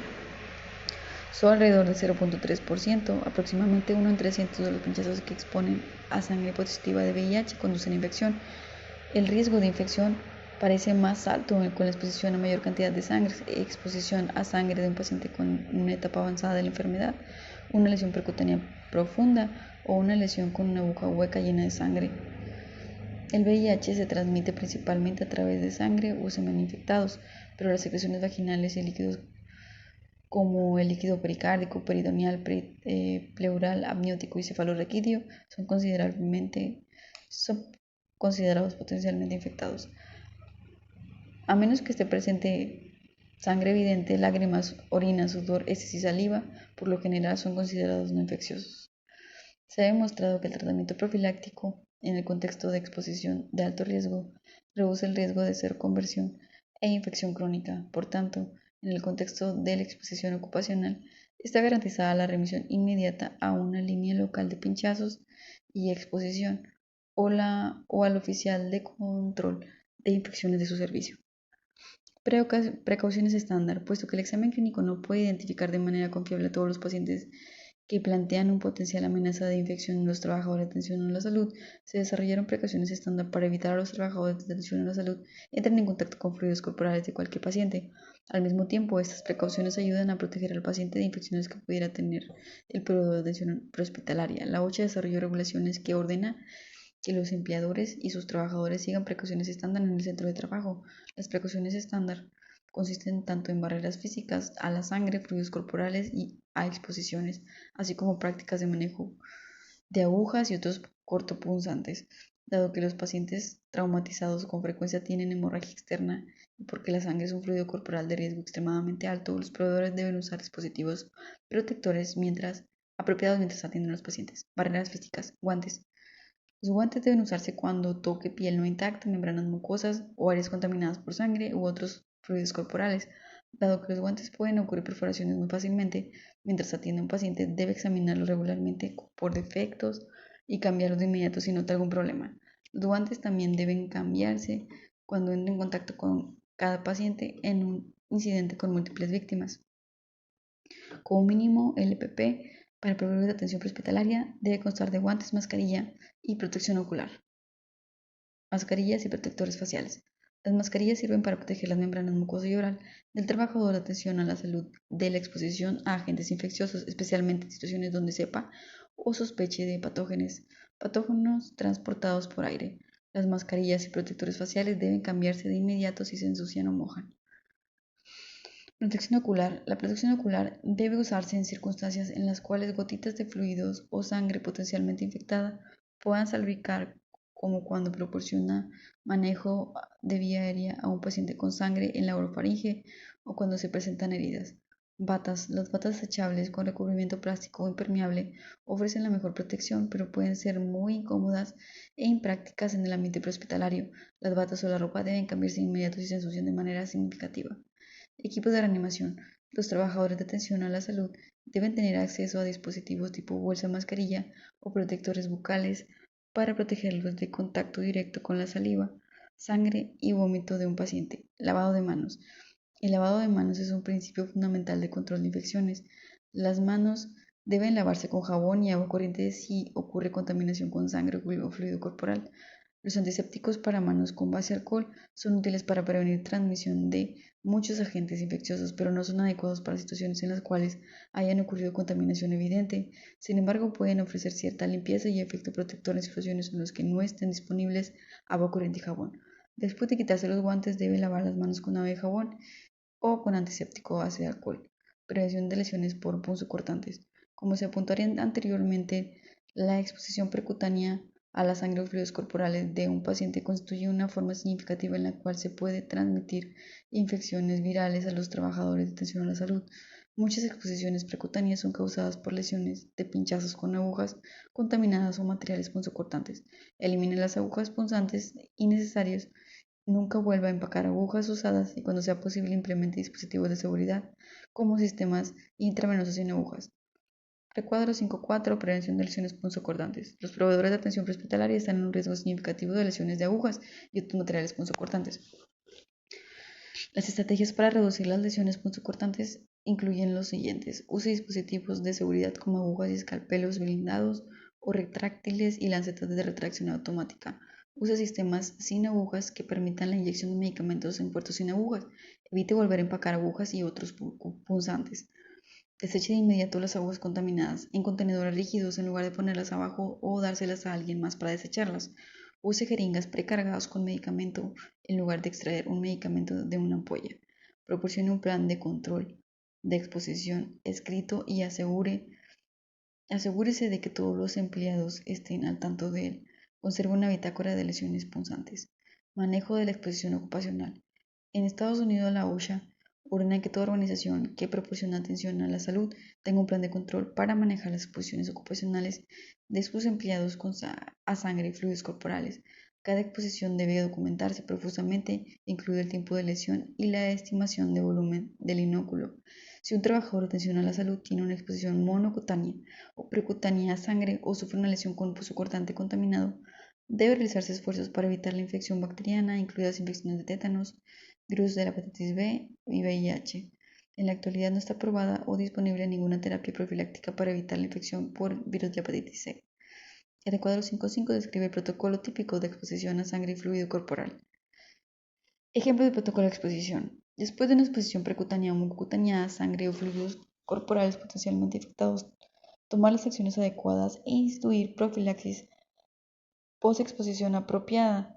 Solo alrededor del 0.3%, aproximadamente 1 en 300 de los pinchazos que exponen a sangre positiva de VIH conducen a infección. El riesgo de infección parece más alto con la exposición a mayor cantidad de sangre, exposición a sangre de un paciente con una etapa avanzada de la enfermedad, una lesión percutánea profunda o una lesión con una boca hueca llena de sangre. El VIH se transmite principalmente a través de sangre o semen infectados, pero las secreciones vaginales y líquidos como el líquido pericárdico, peritoneal, pleural, amniótico y cefalorraquídeo son considerados potencialmente infectados. A menos que esté presente sangre evidente, lágrimas, orina, sudor, heces y saliva, por lo general son considerados no infecciosos. Se ha demostrado que el tratamiento profiláctico en el contexto de exposición de alto riesgo reduce el riesgo de seroconversión e infección crónica. Por tanto, en el contexto de la exposición ocupacional, está garantizada la remisión inmediata a una línea local de pinchazos y exposición o al oficial de control de infecciones de su servicio. Precauciones estándar. Puesto que el examen clínico no puede identificar de manera confiable a todos los pacientes que plantean una potencial amenaza de infección en los trabajadores de atención a la salud, se desarrollaron precauciones estándar para evitar a los trabajadores de atención a la salud entren en contacto con fluidos corporales de cualquier paciente. Al mismo tiempo, estas precauciones ayudan a proteger al paciente de infecciones que pudiera tener el proveedor de atención prehospitalaria. La OCHA desarrolló regulaciones que ordena que los empleadores y sus trabajadores sigan precauciones estándar en el centro de trabajo. Las precauciones estándar consisten tanto en barreras físicas a la sangre, fluidos corporales y a exposiciones, así como prácticas de manejo de agujas y otros cortopunzantes. Dado que los pacientes traumatizados con frecuencia tienen hemorragia externa y porque la sangre es un fluido corporal de riesgo extremadamente alto, los proveedores deben usar dispositivos protectores apropiados mientras atienden a los pacientes. Barreras físicas, guantes. Los guantes deben usarse cuando toque piel no intacta, membranas mucosas o áreas contaminadas por sangre u otros fluidos corporales. Dado que los guantes pueden ocurrir perforaciones muy fácilmente, mientras atiende a un paciente debe examinarlo regularmente por defectos y cambiarlos de inmediato si nota algún problema. Los guantes también deben cambiarse cuando entre en contacto con cada paciente en un incidente con múltiples víctimas. Como mínimo, el EPP para proveedores de atención prehospitalaria debe constar de guantes, mascarilla y protección ocular. Mascarillas y protectores faciales. Las mascarillas sirven para proteger las membranas mucosas y oral del trabajador de atención a la salud de la exposición a agentes infecciosos, especialmente en situaciones donde sepa o sospeche de patógenos transportados por aire. Las mascarillas y protectores faciales deben cambiarse de inmediato si se ensucian o mojan. Protección ocular. La protección ocular debe usarse en circunstancias en las cuales gotitas de fluidos o sangre potencialmente infectada puedan salpicar, como cuando proporciona manejo de vía aérea a un paciente con sangre en la orofaringe o cuando se presentan heridas. Batas. Las batas desechables con recubrimiento plástico o impermeable ofrecen la mejor protección, pero pueden ser muy incómodas e imprácticas en el ambiente prehospitalario. Las batas o la ropa deben cambiarse de inmediato si se ensucian de manera significativa. Equipos de reanimación. Los trabajadores de atención a la salud deben tener acceso a dispositivos tipo bolsa mascarilla o protectores bucales para protegerlos de contacto directo con la saliva, sangre y vómito de un paciente. Lavado de manos. El lavado de manos es un principio fundamental de control de infecciones. Las manos deben lavarse con jabón y agua corriente si ocurre contaminación con sangre o fluido corporal. Los antisépticos para manos con base alcohol son útiles para prevenir transmisión de muchos agentes infecciosos, pero no son adecuados para situaciones en las cuales hayan ocurrido contaminación evidente. Sin embargo, pueden ofrecer cierta limpieza y efecto protector en situaciones en las que no estén disponibles agua corriente y jabón. Después de quitarse los guantes, debe lavar las manos con agua y jabón o con antiséptico a base de alcohol. Prevención de lesiones por punzocortantes. Como se apuntó anteriormente, la exposición percutánea a la sangre o fluidos corporales de un paciente constituye una forma significativa en la cual se puede transmitir infecciones virales a los trabajadores de atención a la salud. Muchas exposiciones percutáneas son causadas por lesiones de pinchazos con agujas contaminadas o materiales punzocortantes. Elimine las agujas punzantes innecesarias. Nunca vuelva a empacar agujas usadas y cuando sea posible implemente dispositivos de seguridad como sistemas intravenosos sin agujas. Recuadro 5.4. Prevención de lesiones punzocortantes. Los proveedores de atención prehospitalaria están en un riesgo significativo de lesiones de agujas y otros materiales punzocortantes. Las estrategias para reducir las lesiones punzocortantes incluyen los siguientes. Use dispositivos de seguridad como agujas y escalpelos blindados o retráctiles y lancetas de retracción automática. Use sistemas sin agujas que permitan la inyección de medicamentos en puertos sin agujas. Evite volver a empacar agujas y otros punzantes. Deseche de inmediato las aguas contaminadas en contenedores rígidos en lugar de ponerlas abajo o dárselas a alguien más para desecharlas. Use jeringas precargadas con medicamento en lugar de extraer un medicamento de una ampolla. Proporcione un plan de control de exposición escrito y asegúrese de que todos los empleados estén al tanto de él. Conserve una bitácora de lesiones punzantes. Manejo de la exposición ocupacional. En Estados Unidos, la OSHA ordena que toda organización que proporciona atención a la salud tenga un plan de control para manejar las exposiciones ocupacionales de sus empleados a sangre y fluidos corporales. Cada exposición debe documentarse profusamente, incluido el tiempo de lesión y la estimación de volumen del inóculo. Si un trabajador de atención a la salud tiene una exposición monocutánea o precutánea a sangre o sufre una lesión con punzocortante contaminado, debe realizarse esfuerzos para evitar la infección bacteriana, incluidas infecciones de tétanos, virus de la hepatitis B y VIH. En la actualidad no está aprobada o disponible ninguna terapia profiláctica para evitar la infección por virus de la hepatitis C. El recuadro 5.5 describe el protocolo típico de exposición a sangre y fluido corporal. Ejemplo de protocolo de exposición. Después de una exposición precutánea o mucocutánea a sangre o fluidos corporales potencialmente infectados, tomar las acciones adecuadas e instituir profilaxis post-exposición apropiada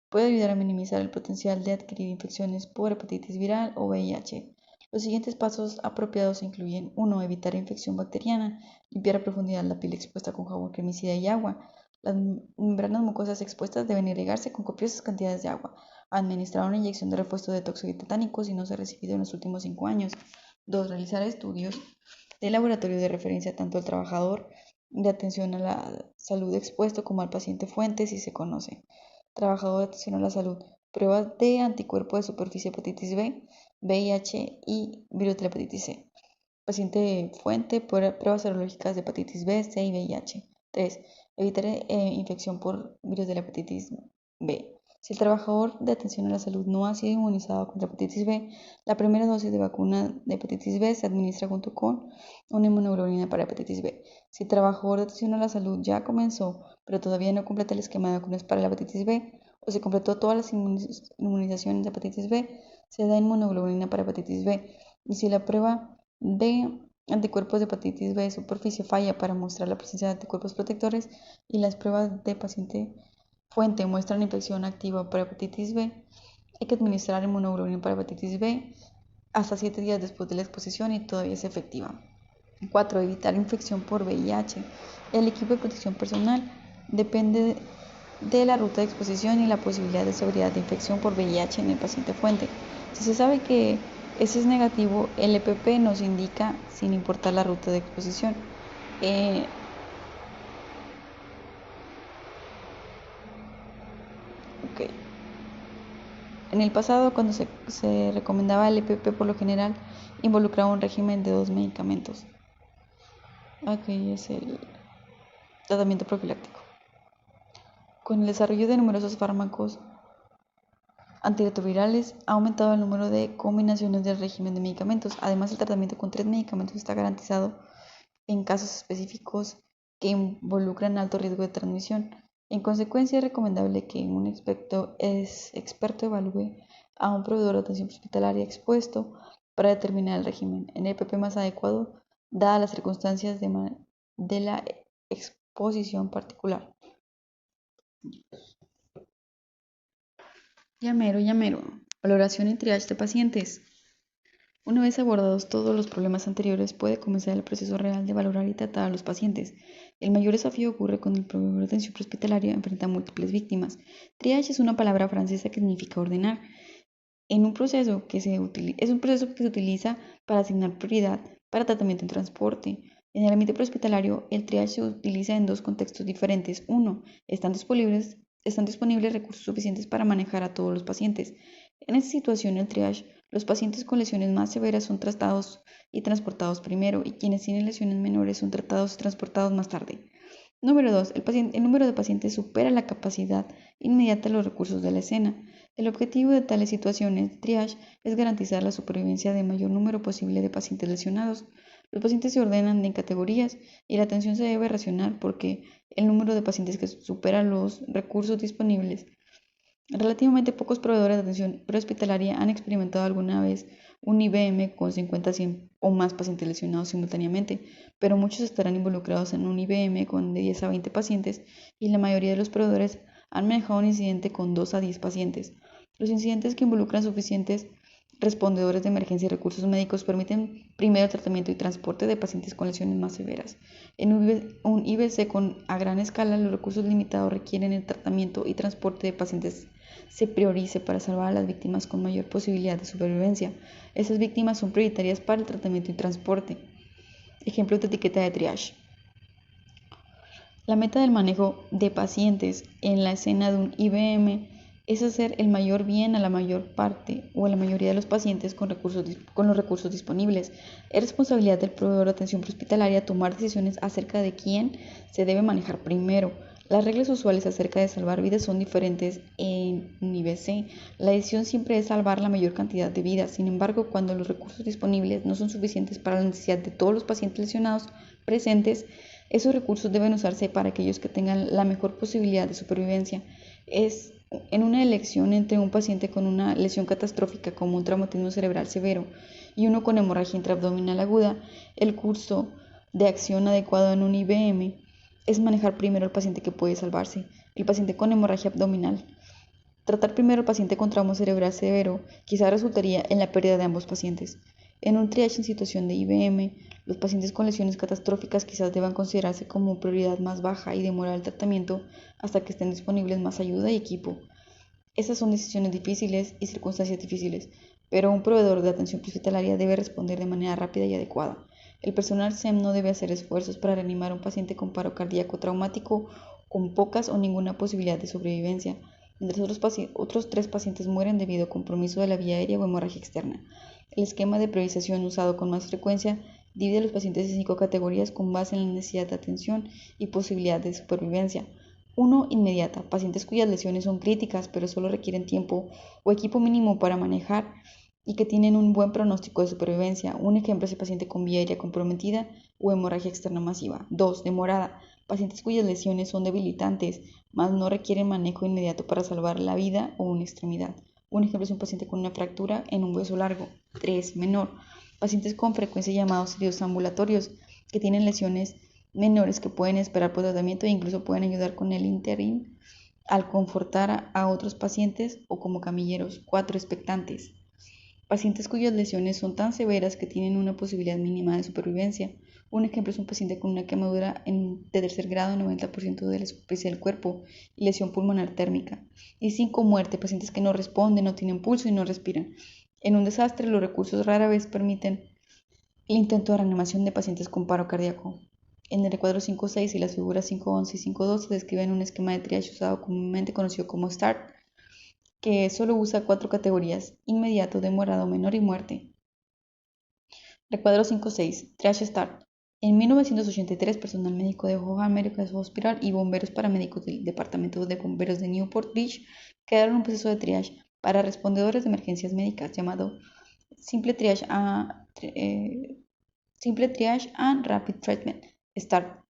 puede ayudar a minimizar el potencial de adquirir infecciones por hepatitis viral o VIH. Los siguientes pasos apropiados incluyen 1. Evitar infección bacteriana, limpiar a profundidad la piel expuesta con jabón, cremicida y agua. Las membranas mucosas expuestas deben irrigarse con copiosas cantidades de agua. Administrar una inyección de repuesto de tóxico tetánico si no se ha recibido en los últimos 5 años. 2. Realizar estudios de laboratorio de referencia tanto al trabajador de atención a la salud expuesto como al paciente fuente si se conoce. Trabajador de atención a la salud. Pruebas de anticuerpo de superficie hepatitis B, VIH y virus de la hepatitis C. Paciente fuente, pruebas serológicas de hepatitis B, C y VIH. 3. Evitar infección por virus de la hepatitis B. Si el trabajador de atención a la salud no ha sido inmunizado contra hepatitis B, la primera dosis de vacuna de hepatitis B se administra junto con una inmunoglobulina para hepatitis B. Si el trabajador de atención a la salud ya comenzó, pero todavía no completa el esquema de vacunas para la hepatitis B, o se completó todas las inmunizaciones de hepatitis B, se da inmunoglobulina para hepatitis B. Y si la prueba de anticuerpos de hepatitis B de superficie falla para mostrar la presencia de anticuerpos protectores y las pruebas de paciente fuente muestran infección activa para hepatitis B, hay que administrar inmunoglobulina para hepatitis B hasta 7 días después de la exposición y todavía es efectiva. 4. Evitar infección por VIH. El equipo de protección personal depende de la ruta de exposición y la posibilidad de severidad de infección por VIH en el paciente fuente. Si se sabe que ese es negativo, el EPP nos indica sin importar la ruta de exposición. En el pasado, cuando se recomendaba el EPP, por lo general involucraba un régimen de 2 medicamentos. Aquí es el tratamiento profiláctico. Con el desarrollo de numerosos fármacos antirretrovirales ha aumentado el número de combinaciones del régimen de medicamentos. Además, el tratamiento con 3 medicamentos está garantizado en casos específicos que involucran alto riesgo de transmisión. En consecuencia, es recomendable que un experto evalúe a un proveedor de atención hospitalaria expuesto para determinar el régimen en el EPP más adecuado, dadas las circunstancias de la exposición particular. Llamero. Valoración y triage de pacientes. Una vez abordados todos los problemas anteriores, puede comenzar el proceso real de valorar y tratar a los pacientes. El mayor desafío ocurre cuando el proveedor de atención prehospitalaria enfrenta múltiples víctimas. Triage es una palabra francesa que significa ordenar. Es un proceso que se utiliza para asignar prioridad para tratamiento en transporte. En el ambiente prehospitalario, el triage se utiliza en 2 contextos diferentes. 1. Están disponibles recursos suficientes para manejar a todos los pacientes. En esta situación, el triage, los pacientes con lesiones más severas son tratados y transportados primero, y quienes tienen lesiones menores son tratados y transportados más tarde. Número 2. El número de pacientes supera la capacidad inmediata de los recursos de la escena. El objetivo de tales situaciones de triage es garantizar la supervivencia de mayor número posible de pacientes lesionados. Los pacientes se ordenan en categorías y la atención se debe racionar porque el número de pacientes que supera los recursos disponibles. Relativamente pocos proveedores de atención prehospitalaria han experimentado alguna vez un IBM con 50, 100 o más pacientes lesionados simultáneamente, pero muchos estarán involucrados en un IBM con de 10 a 20 pacientes y la mayoría de los proveedores han manejado un incidente con 2 a 10 pacientes. Los incidentes que involucran suficientes respondedores de emergencia y recursos médicos permiten primero el tratamiento y transporte de pacientes con lesiones más severas. En un IBC a gran escala, los recursos limitados requieren el tratamiento y transporte de pacientes se priorice para salvar a las víctimas con mayor posibilidad de supervivencia. Esas víctimas son prioritarias para el tratamiento y transporte. Ejemplos de etiqueta de triage. La meta del manejo de pacientes en la escena de un IBM es hacer el mayor bien a la mayor parte o a la mayoría de los pacientes con los recursos disponibles. Es responsabilidad del proveedor de atención prehospitalaria tomar decisiones acerca de quién se debe manejar primero. Las reglas usuales acerca de salvar vidas son diferentes en UNIBC. La decisión siempre es salvar la mayor cantidad de vidas. Sin embargo, cuando los recursos disponibles no son suficientes para la necesidad de todos los pacientes lesionados presentes, esos recursos deben usarse para aquellos que tengan la mejor posibilidad de supervivencia. Es en una elección entre un paciente con una lesión catastrófica como un traumatismo cerebral severo y uno con hemorragia intraabdominal aguda, el curso de acción adecuado en un IBM es manejar primero al paciente que puede salvarse, el paciente con hemorragia abdominal. Tratar primero al paciente con trauma cerebral severo quizá resultaría en la pérdida de ambos pacientes. En un triage en situación de IBM, los pacientes con lesiones catastróficas quizás deban considerarse como prioridad más baja y demorar el tratamiento hasta que estén disponibles más ayuda y equipo. Estas son decisiones difíciles y circunstancias difíciles, pero un proveedor de atención prehospitalaria debe responder de manera rápida y adecuada. El personal SEM no debe hacer esfuerzos para reanimar a un paciente con paro cardíaco traumático con pocas o ninguna posibilidad de sobrevivencia, mientras otros 3 pacientes mueren debido a compromiso de la vía aérea o hemorragia externa. El esquema de priorización usado con más frecuencia divide a los pacientes en 5 categorías con base en la necesidad de atención y posibilidad de supervivencia. 1. Inmediata. Pacientes cuyas lesiones son críticas pero solo requieren tiempo o equipo mínimo para manejar y que tienen un buen pronóstico de supervivencia. Un ejemplo es el paciente con vía aérea comprometida o hemorragia externa masiva. 2. Demorada. Pacientes cuyas lesiones son debilitantes, mas no requieren manejo inmediato para salvar la vida o una extremidad. Un ejemplo es un paciente con una fractura en un hueso largo. 3. Menor. Pacientes con frecuencia llamados heridos ambulatorios, que tienen lesiones menores que pueden esperar por tratamiento e incluso pueden ayudar con el interín al confortar a otros pacientes o como camilleros. 4. Expectantes. Pacientes cuyas lesiones son tan severas que tienen una posibilidad mínima de supervivencia. Un ejemplo es un paciente con una quemadura de tercer grado, 90% de la superficie del cuerpo, y lesión pulmonar térmica. Y 5. Muerte, pacientes que no responden, no tienen pulso y no respiran. En un desastre, los recursos rara vez permiten el intento de reanimación de pacientes con paro cardíaco. En el recuadro 5.6 y las figuras 5.11 y 5.12 se describen un esquema de triage usado comúnmente conocido como START, que solo usa 4 categorías: inmediato, demorado, menor y muerte. Recuadro 5.6. Triage START. En 1983, personal médico de Ohio American Hospital y bomberos paramédicos del Departamento de Bomberos de Newport Beach crearon un proceso de triage para respondedores de emergencias médicas llamado Simple Triage and Rapid Treatment, START.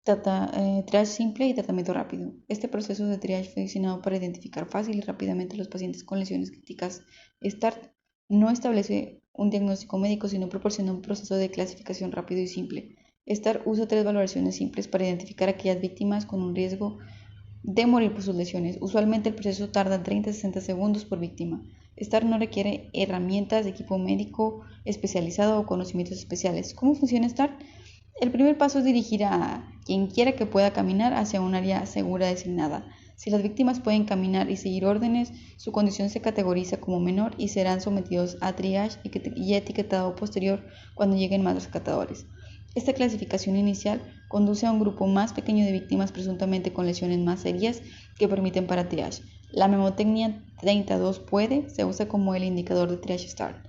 Triage simple y tratamiento rápido. Este proceso de triage fue diseñado para identificar fácil y rápidamente a los pacientes con lesiones críticas. START no establece un diagnóstico médico, sino proporciona un proceso de clasificación rápido y simple. START usa 3 valoraciones simples para identificar a aquellas víctimas con un riesgo de morir por sus lesiones. Usualmente el proceso tarda 30 a 60 segundos por víctima. START no requiere herramientas, equipo médico especializado o conocimientos especiales. ¿Cómo funciona START? El primer paso es dirigir a quien quiera que pueda caminar hacia un área segura designada. Si las víctimas pueden caminar y seguir órdenes, su condición se categoriza como menor y serán sometidos a triage y etiquetado posterior cuando lleguen más rescatadores. Esta clasificación inicial conduce a un grupo más pequeño de víctimas presuntamente con lesiones más serias que permiten para triage. La memotecnia 32 se usa como el indicador de triage START.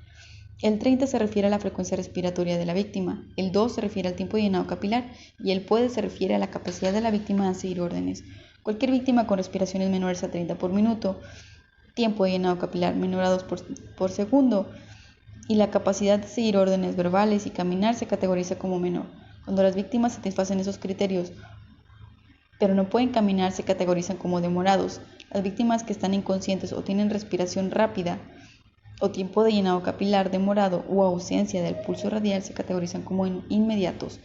El 30 se refiere a la frecuencia respiratoria de la víctima, el 2 se refiere al tiempo de llenado capilar y el puede se refiere a la capacidad de la víctima de seguir órdenes. Cualquier víctima con respiraciones menores a 30 por minuto, tiempo de llenado capilar menor a 2 por segundo y la capacidad de seguir órdenes verbales y caminar se categoriza como menor. Cuando las víctimas satisfacen esos criterios pero no pueden caminar se categorizan como demorados. Las víctimas que están inconscientes o tienen respiración rápida o tiempo de llenado capilar demorado o ausencia del pulso radial se categorizan como inmediatos.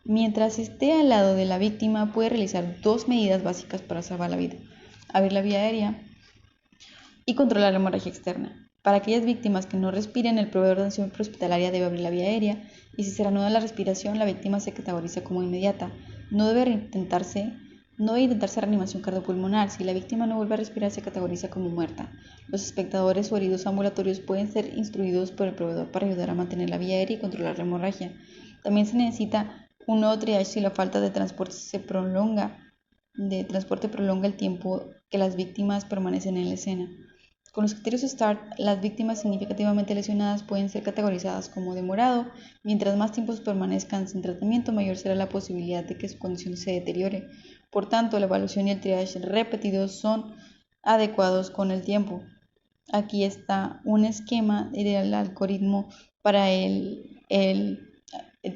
Mientras esté al lado de la víctima puede realizar 2 medidas básicas para salvar la vida: abrir la vía aérea y controlar la hemorragia externa. Para aquellas víctimas que no respiren, el proveedor de atención prehospitalaria debe abrir la vía aérea y si se reanuda la respiración, la víctima se categoriza como inmediata. No debe intentarse reanimación cardiopulmonar. Si la víctima no vuelve a respirar, se categoriza como muerta. Los espectadores o heridos ambulatorios pueden ser instruidos por el proveedor para ayudar a mantener la vía aérea y controlar la hemorragia. También se necesita un nuevo triage si la falta de transporte prolonga el tiempo que las víctimas permanecen en la escena. Con los criterios START, las víctimas significativamente lesionadas pueden ser categorizadas como demorado. Mientras más tiempo permanezcan sin tratamiento, mayor será la posibilidad de que su condición se deteriore. Por tanto, la evaluación y el triage repetidos son adecuados con el tiempo. Aquí está un esquema del algoritmo para el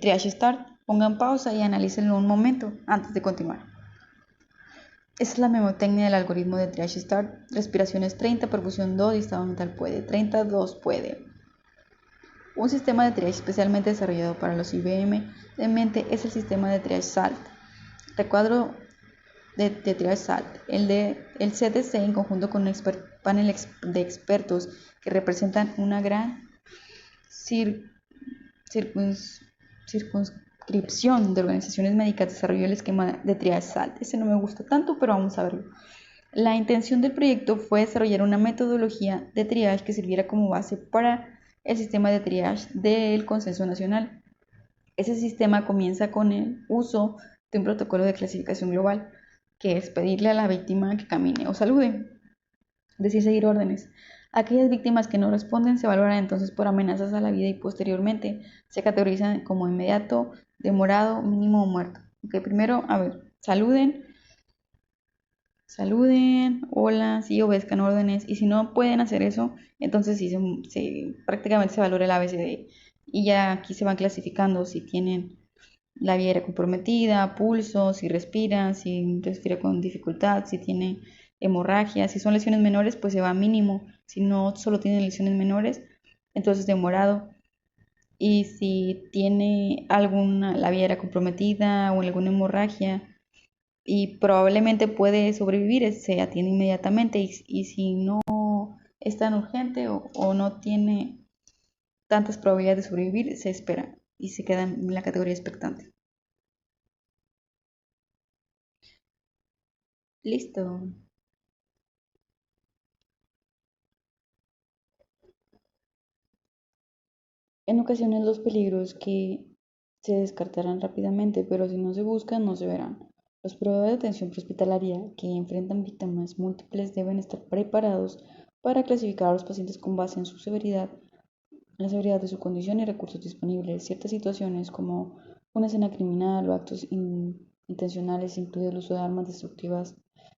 triage start. Pongan pausa y analícenlo un momento antes de continuar. Esta es la memotecnia del algoritmo de triage start. Respiraciones 30, perfusión 2 y estado mental puede. 32 puede. Un sistema de triage especialmente desarrollado para los IBM de mente es el sistema de triage SALT. Recuadro de triage SALT. El CDC en conjunto con un panel de expertos que representan una gran circunscripción de organizaciones médicas desarrolló el esquema de triage SALT. Ese no me gusta tanto, pero vamos a verlo. La intención del proyecto fue desarrollar una metodología de triage que sirviera como base para el sistema de triage del Consenso Nacional. Ese sistema comienza con el uso de un protocolo de clasificación global, que es pedirle a la víctima que camine o salude, decir seguir órdenes. Aquellas víctimas que no responden se evaluarán entonces por amenazas a la vida y posteriormente se categorizan como inmediato, demorado, mínimo o muerto. Okay, primero, saluden, hola, sí, obedezcan órdenes, y si no pueden hacer eso, entonces sí, prácticamente se valora el ABCD, y ya aquí se van clasificando si tienen la vía aérea comprometida, pulso, si respira con dificultad, si tiene hemorragia, si son lesiones menores, pues se va a mínimo, si no solo tienen lesiones menores, entonces demorado, y si tiene la vía aérea comprometida o alguna hemorragia, y probablemente puede sobrevivir, se atiende inmediatamente y si no es tan urgente o no tiene tantas probabilidades de sobrevivir, se espera y se queda en la categoría expectante. Listo. En ocasiones los peligros que se descartarán rápidamente, pero si no se buscan no se verán. Los proveedores de atención prehospitalaria que enfrentan víctimas múltiples deben estar preparados para clasificar a los pacientes con base en su severidad, la severidad de su condición y recursos disponibles. Ciertas situaciones como una escena criminal o actos intencionales, incluido el uso de armas destructivas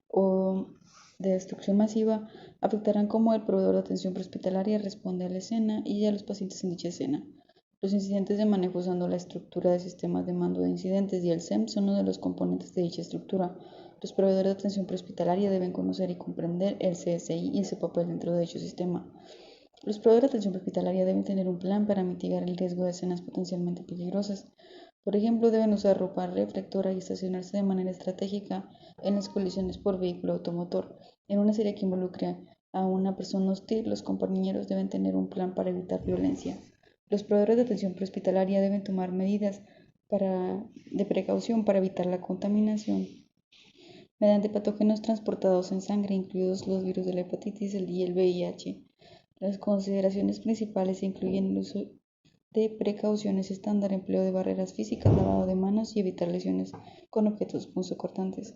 o de destrucción masiva, afectarán cómo el proveedor de atención prehospitalaria responde a la escena y a los pacientes en dicha escena. Los incidentes de manejo usando la estructura de sistemas de mando de incidentes y el SEM son uno de los componentes de dicha estructura. Los proveedores de atención prehospitalaria deben conocer y comprender el CSI y su papel dentro de dicho sistema. Los proveedores de atención hospitalaria deben tener un plan para mitigar el riesgo de escenas potencialmente peligrosas. Por ejemplo, deben usar ropa reflectora y estacionarse de manera estratégica en las colisiones por vehículo automotor. En una serie que involucre a una persona hostil, los compañeros deben tener un plan para evitar violencia. Los proveedores de atención prehospitalaria deben tomar medidas de precaución para evitar la contaminación mediante patógenos transportados en sangre, incluidos los virus de la hepatitis y el VIH. Las consideraciones principales incluyen el uso de precauciones estándar, empleo de barreras físicas, lavado de manos y evitar lesiones con objetos punzocortantes.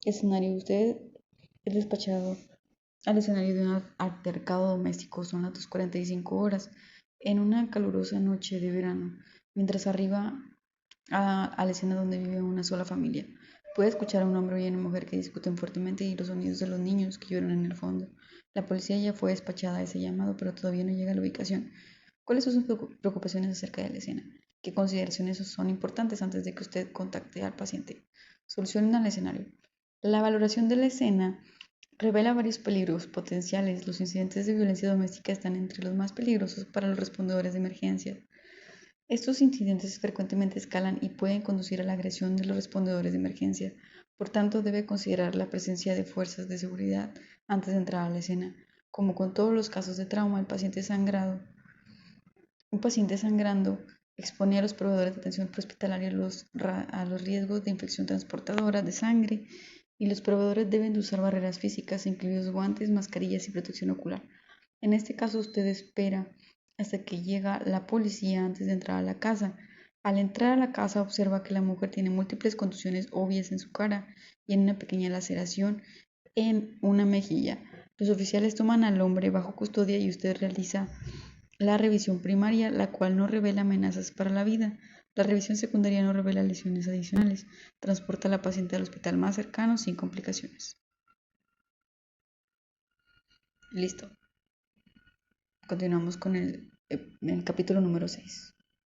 Escenario: usted es despachado al escenario de un altercado doméstico. Son las 2:45 horas en una calurosa noche de verano, mientras arriba a la escena donde vive una sola familia. Puede escuchar a un hombre y a una mujer que discuten fuertemente y los sonidos de los niños que lloran en el fondo. La policía ya fue despachada a ese llamado, pero todavía no llega a la ubicación. ¿Cuáles son sus preocupaciones acerca de la escena? ¿Qué consideraciones son importantes antes de que usted contacte al paciente? Solucionen al escenario. La valoración de la escena revela varios peligros potenciales. Los incidentes de violencia doméstica están entre los más peligrosos para los respondedores de emergencia. Estos incidentes frecuentemente escalan y pueden conducir a la agresión de los respondedores de emergencia. Por tanto, debe considerar la presencia de fuerzas de seguridad antes de entrar a la escena. Como con todos los casos de trauma, un paciente sangrando expone a los proveedores de atención prehospitalaria a los riesgos de infección transportadora de sangre, y los proveedores deben de usar barreras físicas, incluidos guantes, mascarillas y protección ocular. En este caso, usted espera hasta que llega la policía antes de entrar a la casa. Al entrar a la casa, observa que la mujer tiene múltiples contusiones obvias en su cara y en una pequeña laceración en una mejilla. Los oficiales toman al hombre bajo custodia y usted realiza La revisión primaria, la cual no revela amenazas para la vida. La revisión secundaria no revela lesiones adicionales. Transporta a la paciente al hospital más cercano sin complicaciones. Listo. Continuamos con el capítulo número 6.